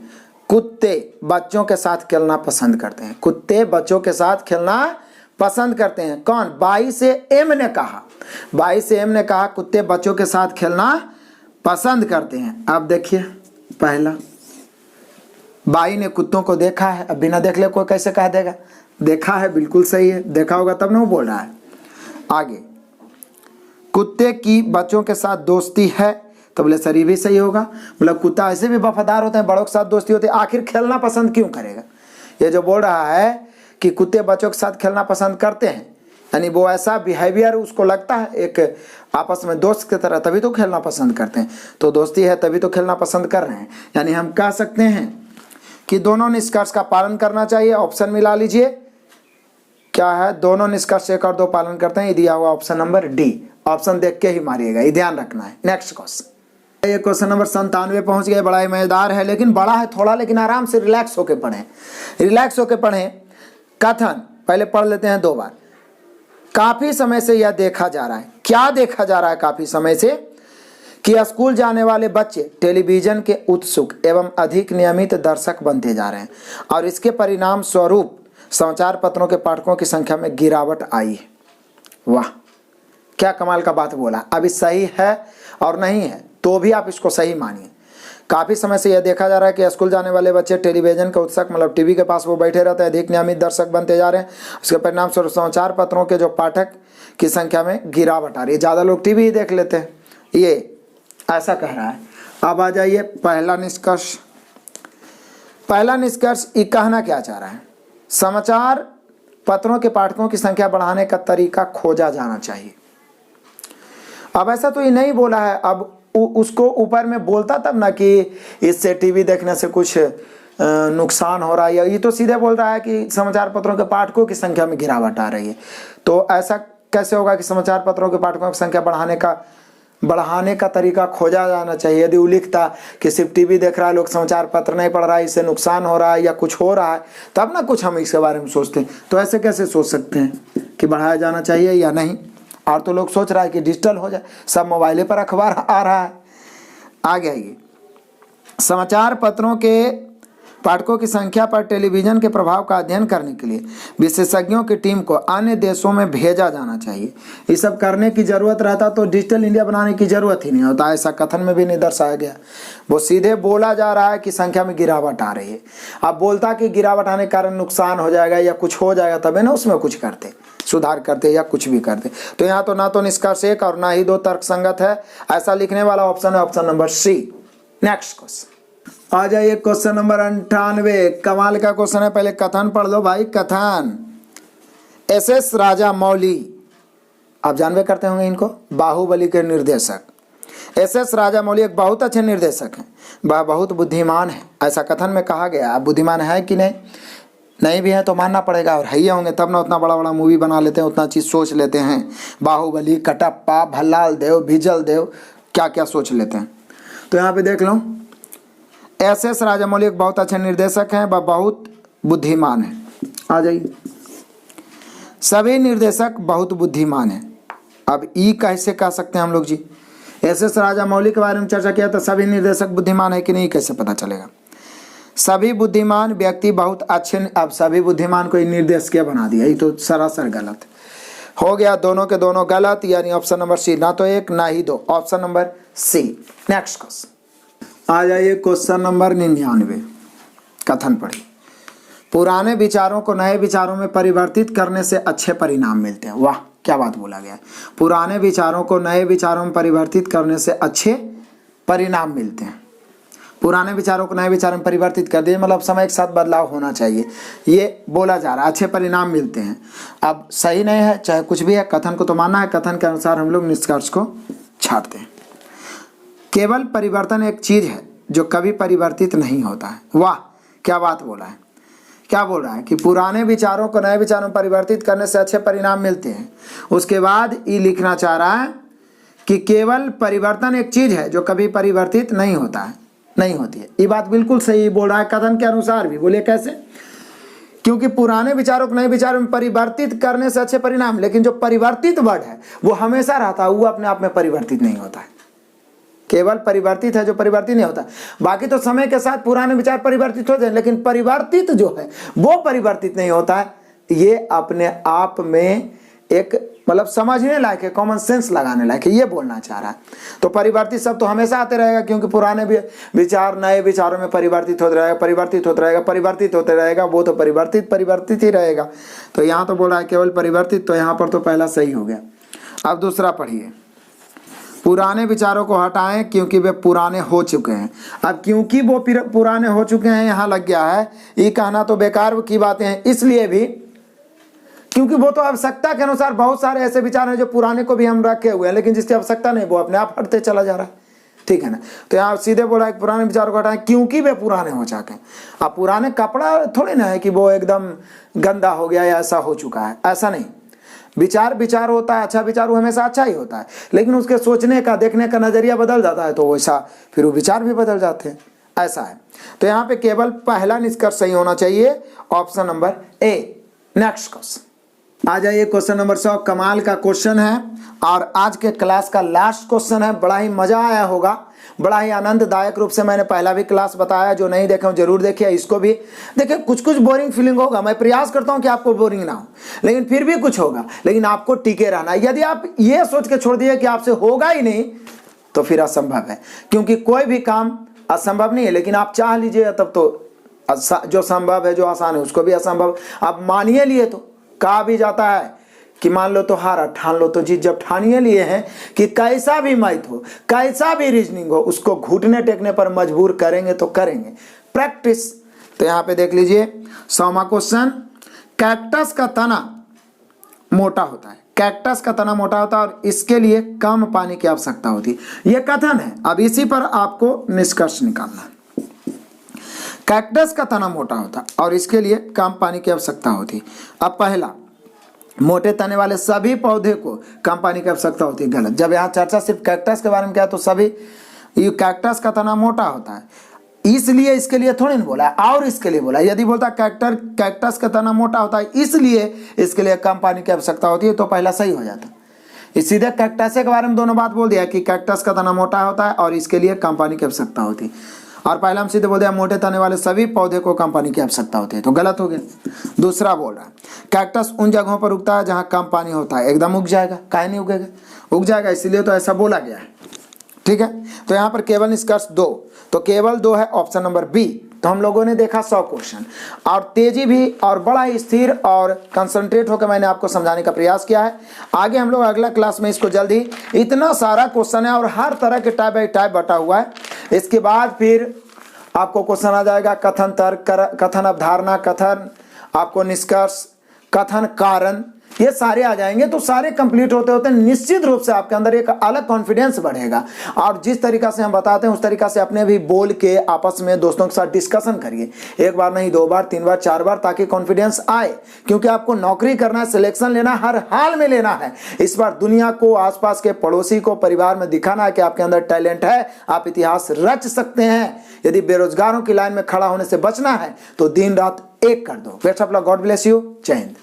कुत्ते बच्चों के साथ खेलना पसंद करते हैं। कुत्ते बच्चों के साथ खेलना पसंद करते हैं। कौन? बाई से एम ने कहा, बाई से एम ने कहा कुत्ते बच्चों के साथ खेलना पसंद करते हैं। अब देखिए, पहला, बाई ने कुत्तों को देखा है। अब बिना देख ले कोई कैसे कह देगा? देखा है, बिल्कुल सही है, देखा होगा तब ना वो बोल रहा है। आगे, कुत्ते की बच्चों के साथ दोस्ती है, तो बोले सर ये भी सही होगा। मतलब कुत्ता ऐसे भी वफादार होते हैं, बड़ों के साथ दोस्ती होती है, आखिर खेलना पसंद क्यों करेगा? ये जो बोल रहा है कि कुत्ते बच्चों के साथ खेलना पसंद करते हैं, यानी वो ऐसा बिहेवियर उसको लगता है एक आपस में दोस्त की तरह, तभी तो खेलना पसंद करते हैं। तो दोस्ती है तभी तो खेलना पसंद कर रहे हैं। यानी हम कह सकते हैं कि दोनों निष्कर्ष का पालन करना चाहिए। ऑप्शन मिला लीजिए, क्या है? दोनों निष्कर्ष 1 और 2 पालन करते हैं। ये दिया हुआ ऑप्शन नंबर डी, ऑप्शन देख के ही मारिएगा, ये ध्यान रखना है। नेक्स्ट क्वेश्चन, ये क्वेश्चन नंबर 97 पहुंच गए। बड़ा ही मजेदार है, लेकिन बड़ा है थोड़ा, लेकिन आराम से रिलैक्स होके पढ़ें, रिलैक्स होके पढ़ें। कथन पहले पढ़ लेते हैं 2 बार। काफी समय से यह देखा जा रहा है, क्या देखा जा रहा है काफी समय से? कि स्कूल जाने वाले बच्चे टेलीविजन के उत्सुक एवं अधिक नियमित दर्शक बनते जा रहे हैं, और इसके परिणाम स्वरूप समाचार पत्रों के पाठकों की संख्या में गिरावट आई है। वाह, क्या कमाल का बात बोला। अभी सही है और नहीं है तो भी आप इसको सही मानिए। काफ़ी समय से यह देखा जा रहा है कि स्कूल जाने वाले बच्चे टेलीविजन के उत्सुक, मतलब टीवी के पास वो बैठे रहते हैं, अधिक नियमित दर्शक बनते जा रहे हैं। उसके परिणाम स्वरूप समाचार पत्रों के जो पाठक की संख्या में गिरावट आ रही है, ज़्यादा लोग टीवी ही देख लेते हैं, ये ऐसा कह रहा है। अब आ जाइए पहला निष्कर्ष। पहला निष्कर्ष ये कहना क्या चाह रहा है? समाचार पत्रों के पाठकों की संख्या बढ़ाने का तरीका खोजा जाना चाहिए। अब ऐसा तो ये नहीं बोला है, अब उसको ऊपर में बोलता तब ना कि इससे टीवी देखने से कुछ नुकसान हो रहा है, ये तो सीधे बोल रहा है कि समाचार पत्रों के पाठकों की संख्या में गिरावट आ रही है। तो ऐसा कैसे होगा कि समाचार पत्रों के पाठकों की संख्या बढ़ाने का तरीका खोजा जाना चाहिए? यदि वो लिखता कि सिर्फ टीवी देख रहा है लोग, समाचार पत्र नहीं पढ़ रहा है, इससे नुकसान हो रहा है या कुछ हो रहा है, तब ना कुछ हम इसके बारे में सोचते हैं। तो ऐसे कैसे सोच सकते हैं कि बढ़ाया जाना चाहिए या नहीं? और तो लोग सोच रहा है कि डिजिटल हो जाए, सब मोबाइले पर अखबार आ रहा है। आगे आइए, समाचार पत्रों के पाठकों की संख्या पर टेलीविजन के प्रभाव का अध्ययन करने के लिए विशेषज्ञों की टीम को अन्य देशों में भेजा जाना चाहिए। ये सब करने की जरूरत रहता तो डिजिटल इंडिया बनाने की जरूरत ही नहीं होता। ऐसा कथन में भी नहीं दर्शाया गया, वो सीधे बोला जा रहा है कि संख्या में गिरावट आ रही है। अब बोलता कि गिरावट आने के कारण नुकसान हो जाएगा या कुछ हो जाएगा, तभी ना उसमें कुछ करते, सुधार करते या कुछ भी करते। तो यहाँ तो ना तो निष्कर्ष 1 और ना ही 2 तर्क संगत है। ऐसा लिखने वाला ऑप्शन है option number C. Next question आ जाइए, क्वेश्चन नंबर 98। कमाल का क्वेश्चन है, पहले कथन पढ़ लो भाई। कथन, एस राजामौली, आप जानवे करते होंगे इनको, बाहुबली के निर्देशक। एस राजामौली एक बहुत अच्छे निर्देशक हैं, वह बहुत बुद्धिमान है, ऐसा कथन में कहा गया। अब बुद्धिमान है कि नहीं भी है तो मानना पड़ेगा, और है ही होंगे तब ना उतना बड़ा बड़ा मूवी बना लेते हैं, उतना चीज़ सोच लेते हैं। बाहुबली, कटप्पा, भल्लाल देव, भिजल देव, क्या क्या सोच लेते हैं। तो यहाँ पे देख लो, एस राजामौली एक बहुत अच्छे निर्देशक हैं, वह बहुत बुद्धिमान है। आ जाइए। सभी निर्देशक बहुत बुद्धिमान हैं। अब ई कैसे कह सकते हैं हम लोग जी? एस.एस. राजामौली के बारे में चर्चा किया तो सभी निर्देशक बुद्धिमान है कि नहीं कैसे पता चलेगा? सभी बुद्धिमान व्यक्ति बहुत अच्छे। अब सभी बुद्धिमान को निर्देश क्या बना दिया? ये तो सरासर गलत हो गया। दोनों के दोनों गलत, यानी ऑप्शन नंबर सी, ना तो एक ना ही दो, option number C. Next question आ जाइए, क्वेश्चन नंबर 99। कथन पढ़िए। पुराने विचारों को नए विचारों में परिवर्तित करने से अच्छे परिणाम मिलते हैं। वाह, क्या बात बोला गया है। पुराने विचारों को नए विचारों में परिवर्तित करने से अच्छे परिणाम मिलते हैं। पुराने विचारों को नए विचारों में परिवर्तित कर दिए, मतलब समय के साथ बदलाव होना चाहिए, ये बोला जा रहा है। अच्छे परिणाम मिलते हैं। अब सही नहीं है, चाहे कुछ भी है, कथन को तो मानना है। कथन के अनुसार हम लोग निष्कर्ष को छाटते हैं। केवल परिवर्तन एक चीज है जो कभी परिवर्तित नहीं होता है। वाह, क्या बात बोला है। क्या बोल रहा है कि पुराने विचारों को नए विचारों में परिवर्तित करने से अच्छे परिणाम मिलते हैं। उसके बाद ये लिखना चाह रहा है कि केवल परिवर्तन एक चीज है जो कभी परिवर्तित नहीं होता है, नहीं होती है। ये बात बिल्कुल सही बोल रहा है कथन के अनुसार भी। बोले कैसे? क्योंकि पुराने विचारों को नए विचारों में परिवर्तित करने से अच्छे परिणाम, लेकिन जो परिवर्तित वर्ड है वो हमेशा रहता है, वो अपने आप में परिवर्तित नहीं होता है। केवल परिवर्तित है जो परिवर्तित नहीं होता। बाकी तो समय के साथ पुराने विचार परिवर्तित हो जाए, लेकिन परिवर्तित जो है वो परिवर्तित नहीं होता है। ये अपने आप में एक मतलब समझने लायक है, कॉमन सेंस लगाने लायक है, ये बोलना चाह रहा है। तो परिवर्तित सब तो हमेशा आते रहेगा, क्योंकि पुराने विचार नए विचारों में परिवर्तित होते रहेगा, परिवर्तित होते रहेगा, परिवर्तित होते रहेगा, वो तो परिवर्तित ही रहेगा। तो यहाँ तो बोल रहा है केवल परिवर्तित, तो यहाँ पर तो पहला सही हो गया। अब दूसरा पढ़िए। पुराने विचारों को हटाएं क्योंकि वे पुराने हो चुके हैं। अब क्योंकि वो पुराने हो चुके हैं यहाँ लग गया है, ये कहना तो बेकार की बातें हैं। इसलिए भी क्योंकि वो तो आवश्यकता के अनुसार बहुत सारे ऐसे विचार हैं जो पुराने को भी हम रखे हुए हैं, लेकिन जिसकी आवश्यकता नहीं वो अपने आप हटते चला जा रहा है। ठीक है ना? तो यहाँ सीधे बोला है पुराने विचारों को हटाएं क्योंकि वे पुराने हो चुके हैं। अब पुराने कपड़ा थोड़ी ना है कि वो एकदम गंदा हो गया या ऐसा हो चुका है, ऐसा नहीं। विचार होता है, अच्छा विचार वो हमेशा अच्छा ही होता है, लेकिन उसके सोचने का देखने का नजरिया बदल जाता है, तो वैसा फिर वो विचार भी बदल जाते हैं, ऐसा है। तो यहाँ पे केवल पहला निष्कर्ष सही होना चाहिए, option number A. Next question आ जाइए, क्वेश्चन नंबर 100। कमाल का क्वेश्चन है और आज के क्लास का लास्ट क्वेश्चन है। बड़ा ही मजा आया होगा, बड़ा ही आनंददायक रूप से मैंने पहला भी क्लास बताया, जो नहीं देखे जरूर देखिए, इसको भी देखिए। कुछ बोरिंग फीलिंग होगा, मैं प्रयास करता हूं कि आपको बोरिंग ना हो, लेकिन फिर भी कुछ होगा, लेकिन आपको टिके रहना। यदि आप ये सोच के छोड़ दिए कि आपसे होगा ही नहीं, तो फिर असंभव है, क्योंकि कोई भी काम असंभव नहीं है, लेकिन आप चाह लीजिए तब तो जो संभव है, जो आसान है, उसको भी असंभव आप मानिए लिए। तो कहा भी जाता है कि मान लो तो हारा, ठान लो तो जीत। जब ठानिए लिए हैं कि कैसा भी मैथ हो, कैसा भी रीजनिंग हो, उसको घुटने टेकने पर मजबूर करेंगे तो करेंगे, प्रैक्टिस। तो यहाँ पे देख लीजिए 100वां क्वेश्चन। कैक्टस का तना मोटा होता है, कैक्टस का तना मोटा होता है और इसके लिए कम पानी की आवश्यकता होती है। यह कथन है, अब इसी पर आपको निष्कर्ष निकालना है। कैक्टस का तना मोटा होता और इसके लिए कम पानी की आवश्यकता होती। अब पहला, मोटे तने वाले सभी पौधे को कम पानी की आवश्यकता होती है, गलत। जब यहाँ चर्चा सिर्फ कैक्टस के बारे में किया तो सभी, ये कैक्टस का तना मोटा होता है इसलिए इसके लिए थोड़ी ना बोला है, और इसके लिए बोला। यदि बोलता कैक्टस का तना मोटा होता है इसलिए इसके लिए कम पानी की आवश्यकता होती है, तो पहला सही हो जाता। इस सीधे कैक्टस के बारे में दोनों बात बोल दिया कि कैक्टस का तना मोटा होता है और इसके लिए कम पानी की आवश्यकता होती है, और पहला हम सीधे बोल दिया मोटे तने वाले सभी पौधे को कम पानी की आवश्यकता होती है, तो गलत हो गया। दूसरा बोल रहा है कैक्टस उन जगहों पर उगता है जहां कम पानी होता है। एकदम उग जाएगा, काहे नहीं उगेगा, उग जाएगा, इसीलिए तो ऐसा बोला गया है। ठीक है, तो यहाँ पर केवल निष्कर्ष 2, तो केवल 2 है, ऑप्शन नंबर बी। तो हम लोगों ने देखा 100 क्वेश्चन, और तेजी भी और बड़ा ही स्थिर और कंसंट्रेट होकर मैंने आपको समझाने का प्रयास किया है। आगे हम लोग अगला क्लास में इसको जल्दी, इतना सारा क्वेश्चन है और हर तरह के टाइप बाई टाइप बटा हुआ है। इसके बाद फिर आपको क्वेश्चन आ जाएगा कथन तर्क, कथन अवधारणा, कथन आपको निष्कर्ष, कथन कारण, ये सारे आ जाएंगे। तो सारे कंप्लीट होते होते निश्चित रूप से आपके अंदर एक अलग कॉन्फिडेंस बढ़ेगा, और जिस तरीका से हम बताते हैं उस तरीका से अपने भी बोल के आपस में दोस्तों के साथ डिस्कशन करिए, 1 बार नहीं 2 बार 3 बार 4 बार, ताकि कॉन्फिडेंस आए। क्योंकि आपको नौकरी करना है, सिलेक्शन लेना, हर हाल में लेना है। इस बार दुनिया को, आसपास के पड़ोसी को, परिवार में दिखाना है कि आपके अंदर टैलेंट है, आप इतिहास रच सकते हैं। यदि बेरोजगारों की लाइन में खड़ा होने से बचना है तो दिन रात एक कर दो। Best of luck, God bless you, जय हिंद।